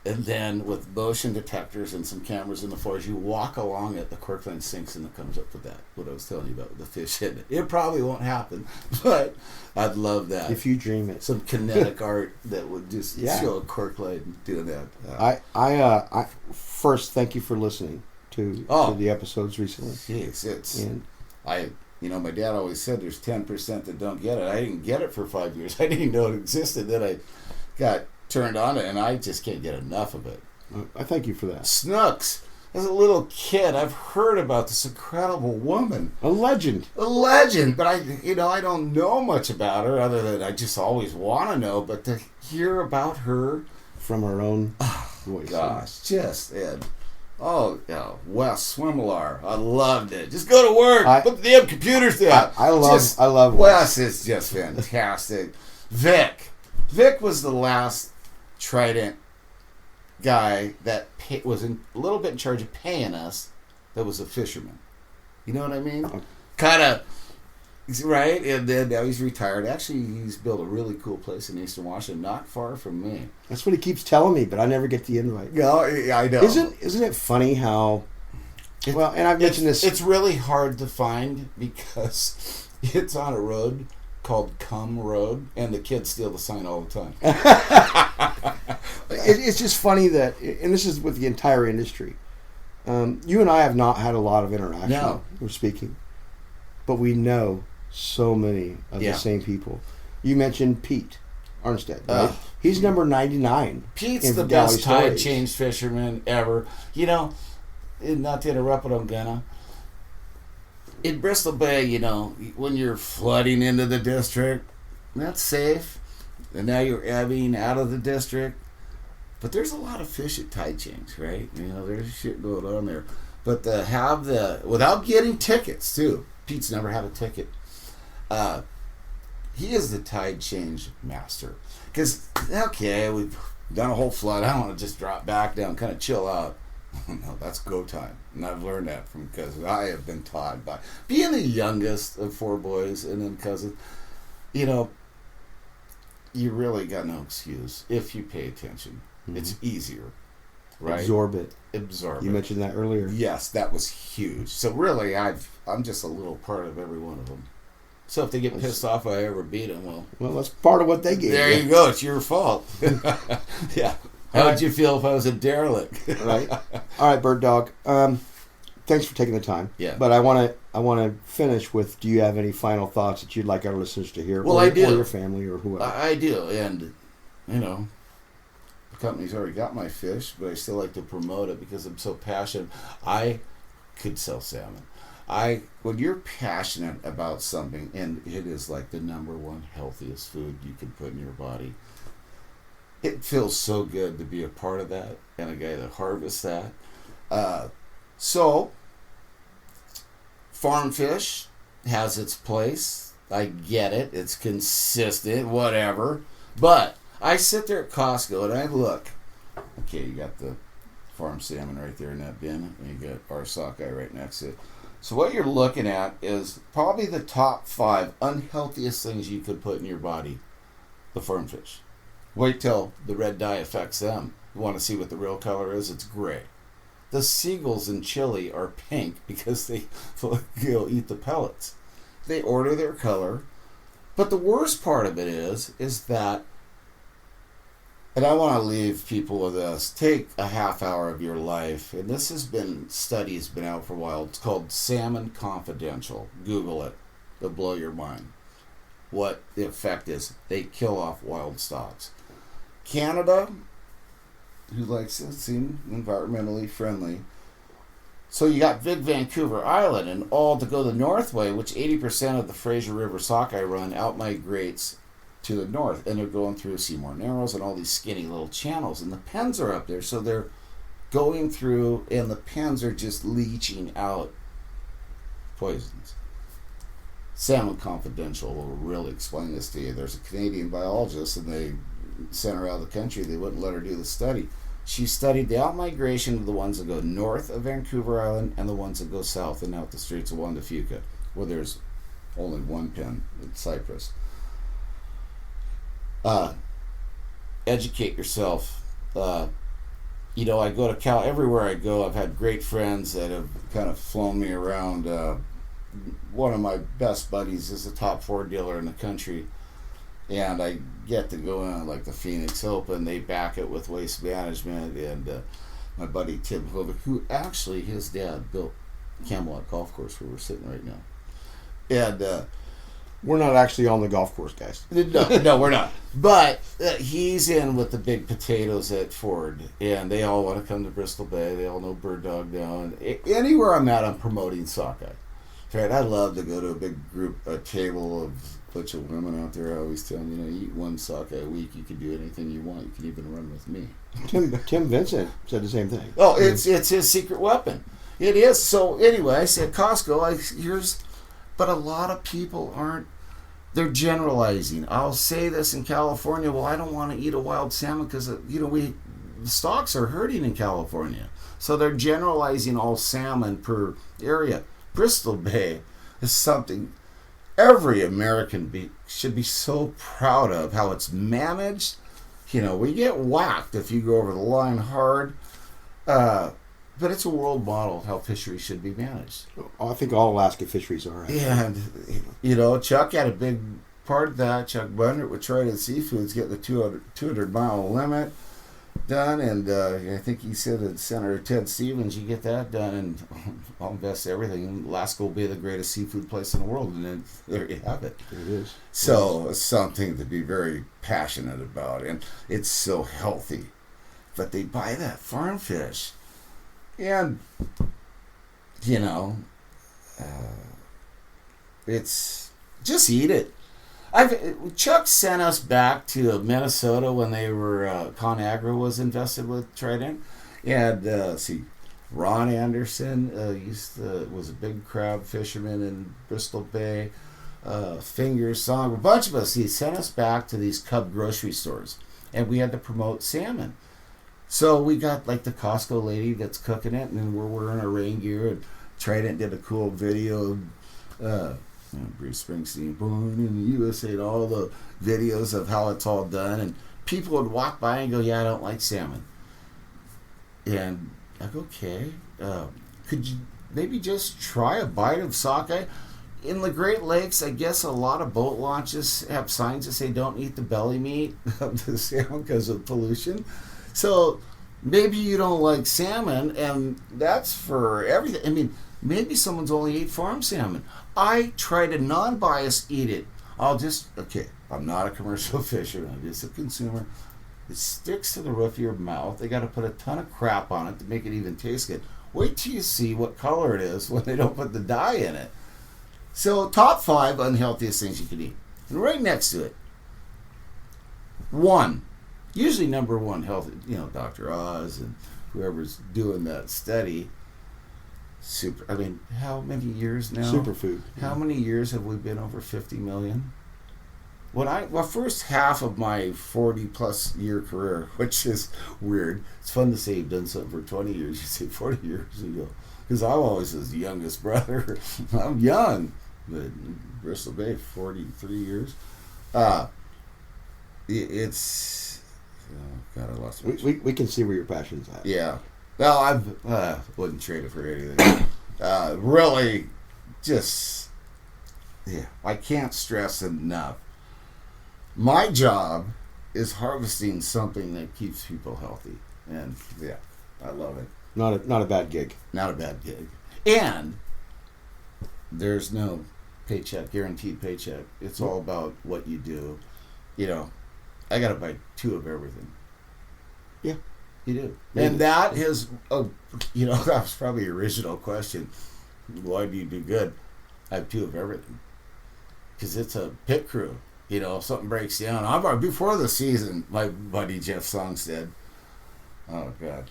And then with motion detectors and some cameras in the floor, as you walk along it, the cork line sinks and it comes up with that. What I was telling you about, the fish hitting it. It probably won't happen, but I'd love that. If you dream it. Some kinetic art that would just show a cork line doing that. I first, thank you for listening to the episodes recently. Jeez, my dad always said there's 10% that don't get it. I didn't get it for 5 years. I didn't even know it existed. Then I got turned on it, and I just can't get enough of it. I thank you for that. Snooks. As a little kid, I've heard about this incredible woman. A legend. But I don't know much about her other than I just always want to know. But to hear about her from her own voice. Gosh, just Ed. Oh, yeah, Wes Swimlar. I loved it. Just go to work. Put the damn computers down. I love Wes. Is just fantastic. Vic was the last Trident guy that was a little bit in charge of paying us. That was a fisherman. You know what I mean? Kind of, right? And then now he's retired. Actually, he's built a really cool place in Eastern Washington, not far from me. That's what he keeps telling me, but I never get the invite. No, I know. Isn't it funny how? Well, and I've mentioned this. It's really hard to find because it's on a road called Cum Road, and the kids steal the sign all the time. It's just funny that, and this is with the entire industry, you and I have not had a lot of interaction. No. We're speaking, but we know so many of the same people. You mentioned Pete Arnstead, right? He's number 99. Pete's the best tide change fisherman ever. Not to interrupt, but I'm gonna. In Bristol Bay, when you're flooding into the district, that's safe. And now you're ebbing out of the district. But there's a lot of fish at tide change, right? There's shit going on there. But to have without getting tickets, too. Pete's never had a ticket. He is the tide change master. Because, we've done a whole flood. I don't want to just drop back down, kind of chill out. No, that's go time. And I've learned that because I have been taught by being the youngest of 4 boys and then cousins. You really got no excuse if you pay attention. Mm-hmm. It's easier, right? Absorb it. You mentioned that earlier. Yes, that was huge. So really, I'm just a little part of every one of them. So if they get pissed off if I ever beat them, well, that's part of what they gave. There you go. It's your fault. Yeah. How would you feel if I was a derelict? Right. All right, Birddog. thanks for taking the time. Yeah. But I want to finish with, do you have any final thoughts that you'd like our listeners to hear? Well, or, I do. Or your family or whoever. I do. And, the company's already got my fish, but I still like to promote it because I'm so passionate. I could sell salmon. When you're passionate about something, and it is like the number one healthiest food you can put in your body, it feels so good to be a part of that and a guy that harvests that. So, farm fish has its place. I get it. It's consistent, whatever. But I sit there at Costco and I look. Okay, you got the farm salmon right there in that bin, and you got our sockeye right next to it. So what you're looking at is probably the top 5 unhealthiest things you could put in your body. The farm fish. Wait till the red dye affects them. You want to see what the real color is? It's gray. The seagulls in Chile are pink because they eat the pellets. They order their color. But the worst part of it is that, and I want to leave people with this, take a half hour of your life, and this has been, studies been out for a while, it's called Salmon Confidential. Google it. It'll blow your mind. What the effect is, they kill off wild stocks. Canada, who likes to seem environmentally friendly, so you got Big Vancouver Island, and all to go the north way, which 80% of the Fraser River sockeye run out-migrates to the north, and they're going through Seymour Narrows and all these skinny little channels, and the pens are up there, so they're going through, and the pens are just leaching out poisons. Salmon Confidential will really explain this to you. There's a Canadian biologist, and they sent her out of the country. They wouldn't let her do the study. She studied the out-migration of the ones that go north of Vancouver Island and the ones that go south and out the Straits of Juan de Fuca, where there's only one pen in Cyprus. Educate yourself. I go to everywhere I go, I've had great friends that have kind of flown me around. One of my best buddies is a top 4 dealer in the country, and I get to go in like the Phoenix Open. They back it with Waste Management, and my buddy Tim Hovick, who actually his dad built Camelot Golf Course where we're sitting right now. And we're not actually on the golf course, guys. No, we're not. But he's in with the big potatoes at Ford, and they all want to come to Bristol Bay. They all know Birddog now. And anywhere I'm at, I'm promoting sockeye. Right? I love to go to a big group, a table of a bunch of women out there. I always tell them, you eat one sockeye a week, you can do anything you want. You can even run with me. Tim Vincent said the same thing. Oh, it's his secret weapon. It is. So anyway, I said Costco. But a lot of people aren't. They're generalizing. I'll say this in California. Well, I don't want to eat a wild salmon because the stocks are hurting in California. So they're generalizing all salmon per area. Bristol Bay is something every American should be so proud of, how it's managed. We get whacked if you go over the line hard. But it's a world model of how fisheries should be managed. I think all Alaska fisheries are. And, Chuck had a big part of that. Chuck Bundert with Trident Seafoods getting the 200-mile limit done. And I think he said at Senator Ted Stevens, you get that done and I'll invest everything. And Alaska will be the greatest seafood place in the world. And then there you have it. It is. So it's something to be very passionate about. And it's so healthy. But they buy that farm fish. And, it's just eat it. Chuck sent us back to Minnesota when they were ConAgra was invested with Trident, and Ron Anderson was a big crab fisherman in Bristol Bay. Fingers, Song, a bunch of us. He sent us back to these Cub grocery stores, and we had to promote salmon. So we got like the Costco lady that's cooking it, and then we're wearing our rain gear. And Trident did a cool video of Bruce Springsteen, born in the USA, and all the videos of how it's all done. And people would walk by and go, "Yeah, I don't like salmon." And I go, "Okay, could you maybe just try a bite of sockeye?" In the Great Lakes, I guess a lot of boat launches have signs that say, "Don't eat the belly meat of the salmon because of pollution." So Maybe you don't like salmon, and that's for everything. I mean, maybe someone's only ate farm salmon. I try to non-bias eat it. I'm not a commercial fisherman. I'm just a consumer. It sticks to the roof of your mouth. They got to put a ton of crap on it to make it even taste good. Wait till you see what color it is when they don't put the dye in it. So, top 5 unhealthiest things you can eat. And right next to it, 1. Usually number 1 healthy, Dr. Oz and whoever's doing that study. How many years now? Superfood. How many years have we been over 50 million? First half of my 40 plus year career, which is weird. It's fun to say you've done something for 20 years. You say 40 years ago. Because I'm always his youngest brother. I'm young. But Bristol Bay, 43 years. It's... Oh, God, I lost my... We can see where your passion's at. Yeah. Well, I wouldn't trade it for anything. Really, just... Yeah, I can't stress enough. My job is harvesting something that keeps people healthy. And, yeah, I love it. Not a bad gig. Not a bad gig. And there's no guaranteed paycheck. It's all about what you do. I got to buy 2 of everything. Yeah. You do. And that is, that was probably your original question. Why do you do good? I have 2 of everything. Because it's a pit crew. If something breaks down. Before the season, my buddy Jeff Songstead, oh, God,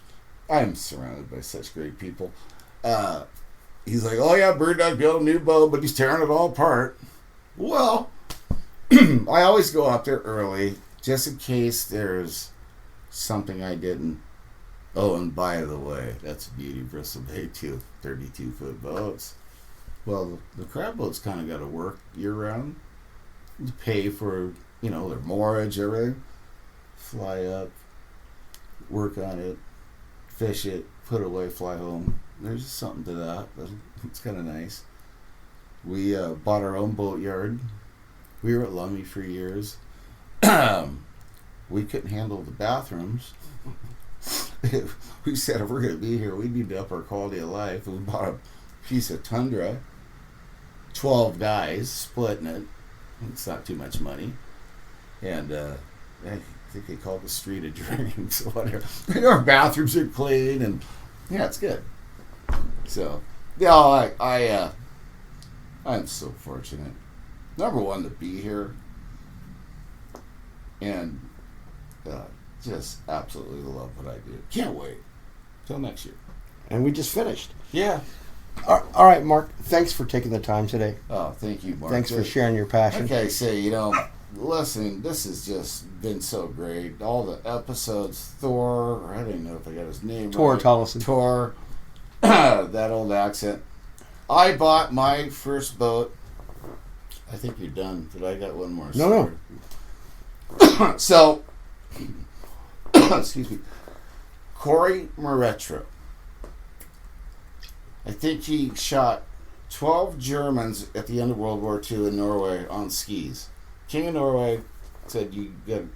I'm surrounded by such great people. He's like, oh, yeah, Birddog built a new boat, but he's tearing it all apart. Well, I always go up there early, just in case there's something I didn't. Oh, and by the way, that's the beauty of Bristol Bay, too. 32-foot boats. Well, the crab boats kind of got to work year-round. You pay for, their moorage, everything. Fly up, work on it, fish it, put it away, fly home. There's just something to that. It's kind of nice. We bought our own boatyard. We were at Lummi for years. We couldn't handle the bathrooms. We said, if we're going to be here, we need to up our quality of life. We bought a piece of Tundra. 12 guys splitting it. It's not too much money. And I think they call it the Street of Dreams or whatever. Our bathrooms are clean, and yeah, it's good. So, I'm so fortunate. Number 1, to be here. And just absolutely love what I do. Can't wait till next year. And we just finished. Yeah. All right, Mark. Thanks for taking the time today. Oh, thank you, Mark. Thanks for sharing your passion. Like I say, listen, this has just been so great. All the episodes, Thor, I don't even know if I got his name Tor right. Tollison. Tor, that old accent. I bought my first boat. I think you're done, but I got one more story. No. So, excuse me, Corey Moretro. I think he shot 12 Germans at the end of World War II in Norway on skis. King of Norway said, you're going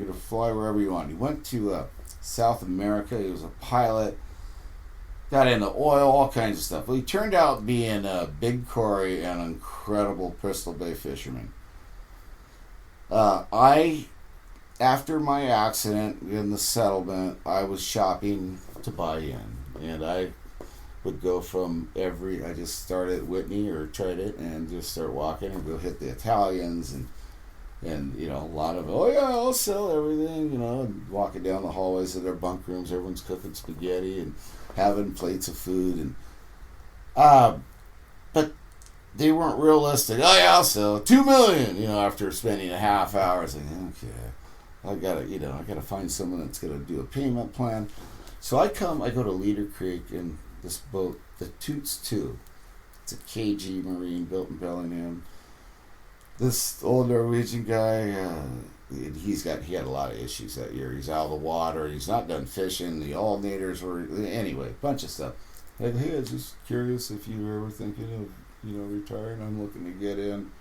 to fly wherever you want. He went to South America. He was a pilot. Got into oil, all kinds of stuff. Well, he turned out being a big Corey and an incredible Bristol Bay fisherman. After my accident in the settlement, I was shopping to buy in. And I would go from I just started at Whitney or tried it and just start walking and go hit the Italians and a lot of, oh yeah, I'll sell everything, and walking down the hallways of their bunk rooms, everyone's cooking spaghetti and having plates of food and but they weren't realistic. Oh yeah, I'll sell $2 million, after spending a half hour. I was like, okay, I gotta find someone that's gonna do a payment plan. So I go to Leader Creek in this boat, the Toots 2. It's a KG Marine built in Bellingham. This old Norwegian guy, he had a lot of issues that year. He's out of the water. He's not done fishing. The alternators were, anyway, bunch of stuff. Like, hey, I was just curious if you were ever thinking of, retiring. I'm looking to get in.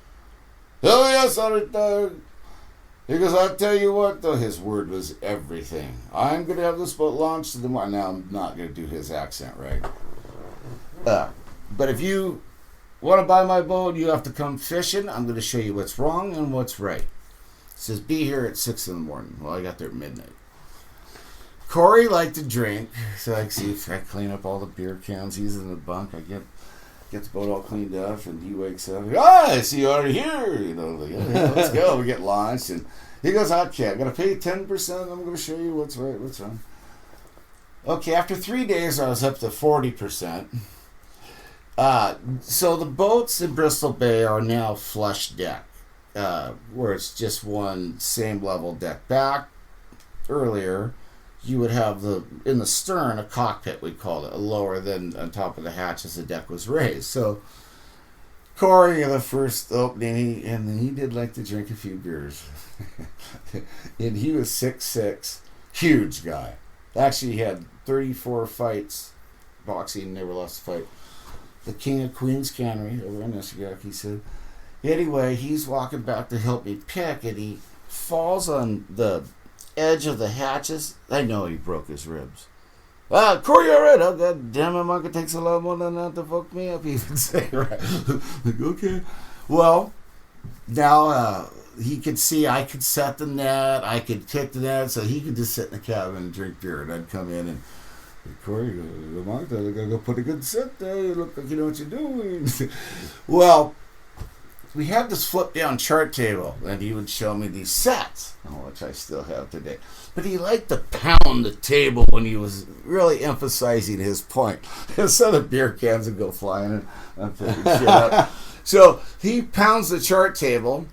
Oh yes, I'll retire. He goes, I'll tell you what, though, his word was everything. I'm going to have this boat launched in the morning. Now, I'm not going to do his accent, right? But if you want to buy my boat, you have to come fishing. I'm going to show you what's wrong and what's right. He says, be here at 6 in the morning. Well, I got there at midnight. Corey liked to drink, so I see if I clean up all the beer cans. He's in the bunk. I get the boat all cleaned up, and he wakes up. I see you already here. You know, like, yeah, let's go. We get launched, and he goes, okay, I'm going to pay you 10%. I'm going to show you what's right, what's wrong. Okay, after 3 days, I was up to 40%. So the boats in Bristol Bay are now flush deck, where it's just one same level deck. Back earlier, you would have in the stern a cockpit, we called it, lower than on top of the hatch as the deck was raised. So Corey, in the first opening, he did like to drink a few beers. And he was 6'6", huge guy. Actually, he had 34 fights, boxing, never lost a fight. The King of Queens Cannery over in Essigak, he said. Anyway, he's walking back to help me pick, and he falls on the edge of the hatches. I know he broke his ribs. Corey, all right. Oh, God damn it, Mark, it takes a lot more than that to fuck me up, he would say, right? Like, okay. Well, now he could see I could set the net, I could kick the net, so he could just sit in the cabin and drink beer, and I'd come in and, hey, Corey, Mark, I gotta go put a good set there. You look like you know what you're doing. Well, we had this flip-down chart table, and he would show me these sets, which I still have today. But he liked to pound the table when he was really emphasizing his point. And so the beer cans would go flying, and I'm picking shit up. So he pounds the chart table.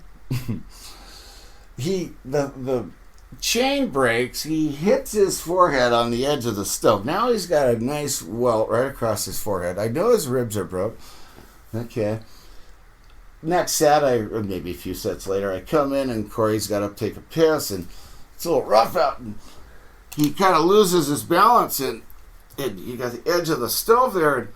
The chain breaks. He hits his forehead on the edge of the stove. Now he's got a nice welt right across his forehead. I know his ribs are broke. Okay. Next set, or maybe a few sets later, I come in and Corey's got to take a piss, and it's a little rough out, and he kind of loses his balance, and you got the edge of the stove there, and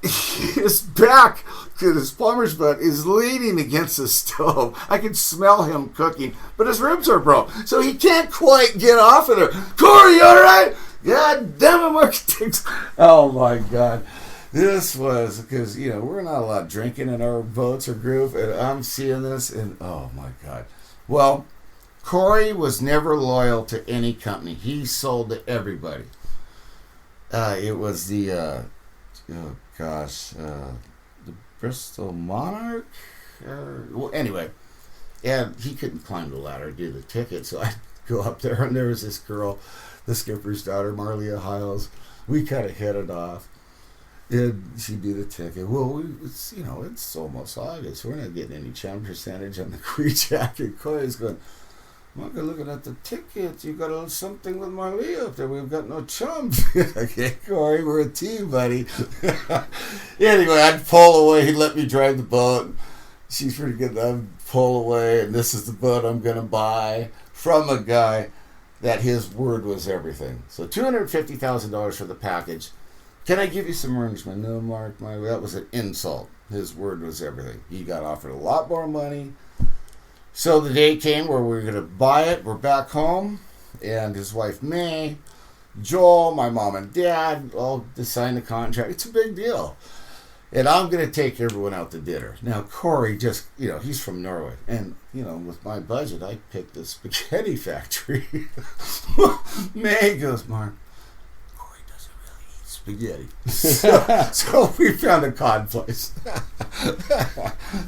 his back to his plumber's butt is leaning against the stove. I can smell him cooking, but his ribs are broke, so he can't quite get off of there. Corey, you all right? God damn it, Mark. Oh my God. This was because, we're not allowed drinking in our boats or group, and I'm seeing this, and oh my God. Well, Corey was never loyal to any company. He sold to everybody. It was the Bristol Monarch? Well, anyway, and he couldn't climb the ladder to do the ticket, so I'd go up there, and there was this girl, the skipper's daughter, Marlia Hiles. We kind of hit it off. And she'd do the ticket. Well, it's almost August. We're not getting any chum percentage on the Queejack. And Corey's going, Mark, looking at the ticket. You got a little something with Marlia up there. We've got no chums. Okay, Corey, we're a team, buddy. Anyway, I'd pull away. He'd let me drive the boat. She's pretty good. I'd pull away, and this is the boat I'm going to buy from a guy that his word was everything. So $250,000 for the package. Can I give you some arrangement? No, Mark, that was an insult. His word was everything. He got offered a lot more money. So the day came where we were going to buy it. We're back home. And his wife, May, Joel, my mom and dad, all signed the contract. It's a big deal. And I'm going to take everyone out to dinner. Now, Corey just, he's from Norway. And, with my budget, I picked the spaghetti factory. May goes, Mark, spaghetti. So we found a cod place.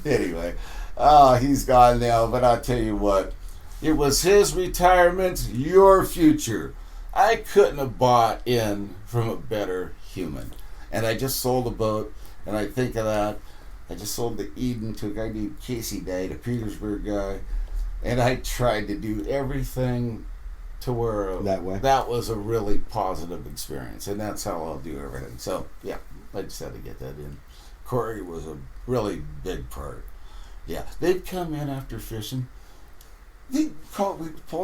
Anyway, he's gone now, but I'll tell you what, it was his retirement, your future. I couldn't have bought in from a better human. And I just sold a boat, and I think of that. I just sold the Eden to a guy named Casey Day, a Petersburg guy, and I tried to do everything to where that was a really positive experience, and that's how I'll do everything. So yeah, I just had to get that in. Corey was a really big part. Yeah, they'd come in after fishing. We'd pull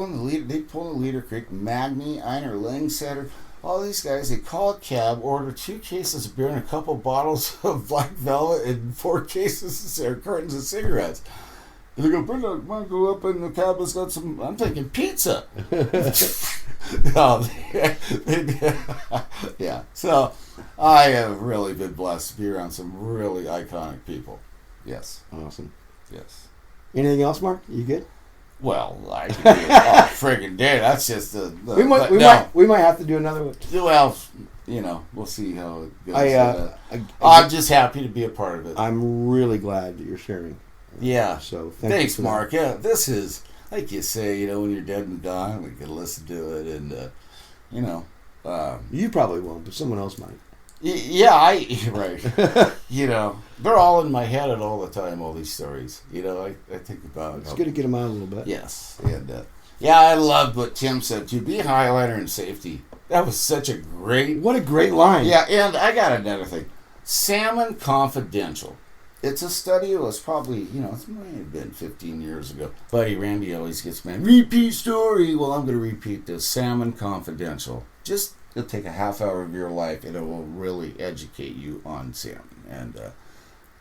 in the Leader Creek, Magni, Einer, Langsetter, all these guys. They call a cab, order 2 cases of beer and a couple bottles of Black Velvet and 4 cases or cartons of cigarettes. They go, Birddog, want to go up in the cabin's got some, I'm thinking pizza. No, yeah. So I have really been blessed to be around some really iconic people. Yes. Awesome. Yes. Anything else, Mark? You good? Well, I could be all friggin' day. That's just the We might have to do another one. Well, we'll see how it goes. I'm just happy to be a part of it. I'm really glad that you're sharing. Yeah. So thanks, Mark. Yeah, this is, like you say, when you're dead and gone, we can listen to it, and you probably won't, but someone else might. Right. They're all in my head at all the time. All these stories. I think about. It's good to get them out a little bit. Yes, and I loved what Tim said too. Be a highlighter and safety. That was such a great. What a great line. Yeah, and I got another thing. Salmon Confidential. It's a study. It was probably, it might have been 15 years ago. Buddy Randy always gets me, repeat story. Well, I'm going to repeat this. Salmon Confidential. It'll take a half hour of your life, and it will really educate you on salmon and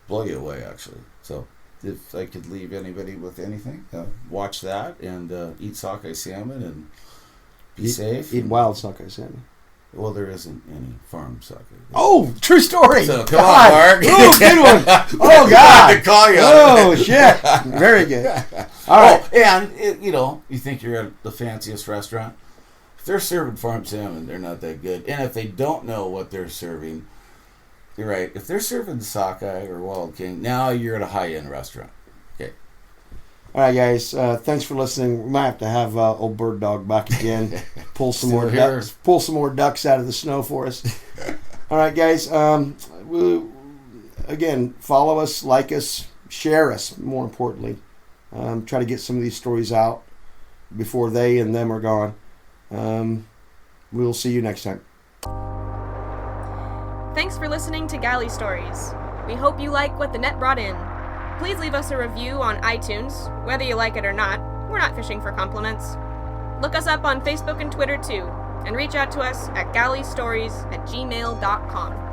blow you away, actually. So if I could leave anybody with anything, watch that and eat sockeye salmon and be safe. Eat wild sockeye salmon. Well, there isn't any farm sockeye. Oh, true story. So come on, Mark. Oh, good one. Oh, God. I call you. Oh, shit. Very good. All right. And, you think you're at the fanciest restaurant. If they're serving farm salmon, they're not that good. And if they don't know what they're serving, you're right. If they're serving sockeye or wild king, now you're at a high-end restaurant. Okay. All right, guys. Thanks for listening. We might have to have old Birddog back again. Pull some more ducks. Pull some more ducks out of the snow for us. All right, guys. Again, follow us, like us, share us. More importantly, try to get some of these stories out before they and them are gone. We'll see you next time. Thanks for listening to Galley Stories. We hope you like what the net brought in. Please leave us a review on iTunes. Whether you like it or not, we're not fishing for compliments. Look us up on Facebook and Twitter too, and reach out to us at galleystories@gmail.com.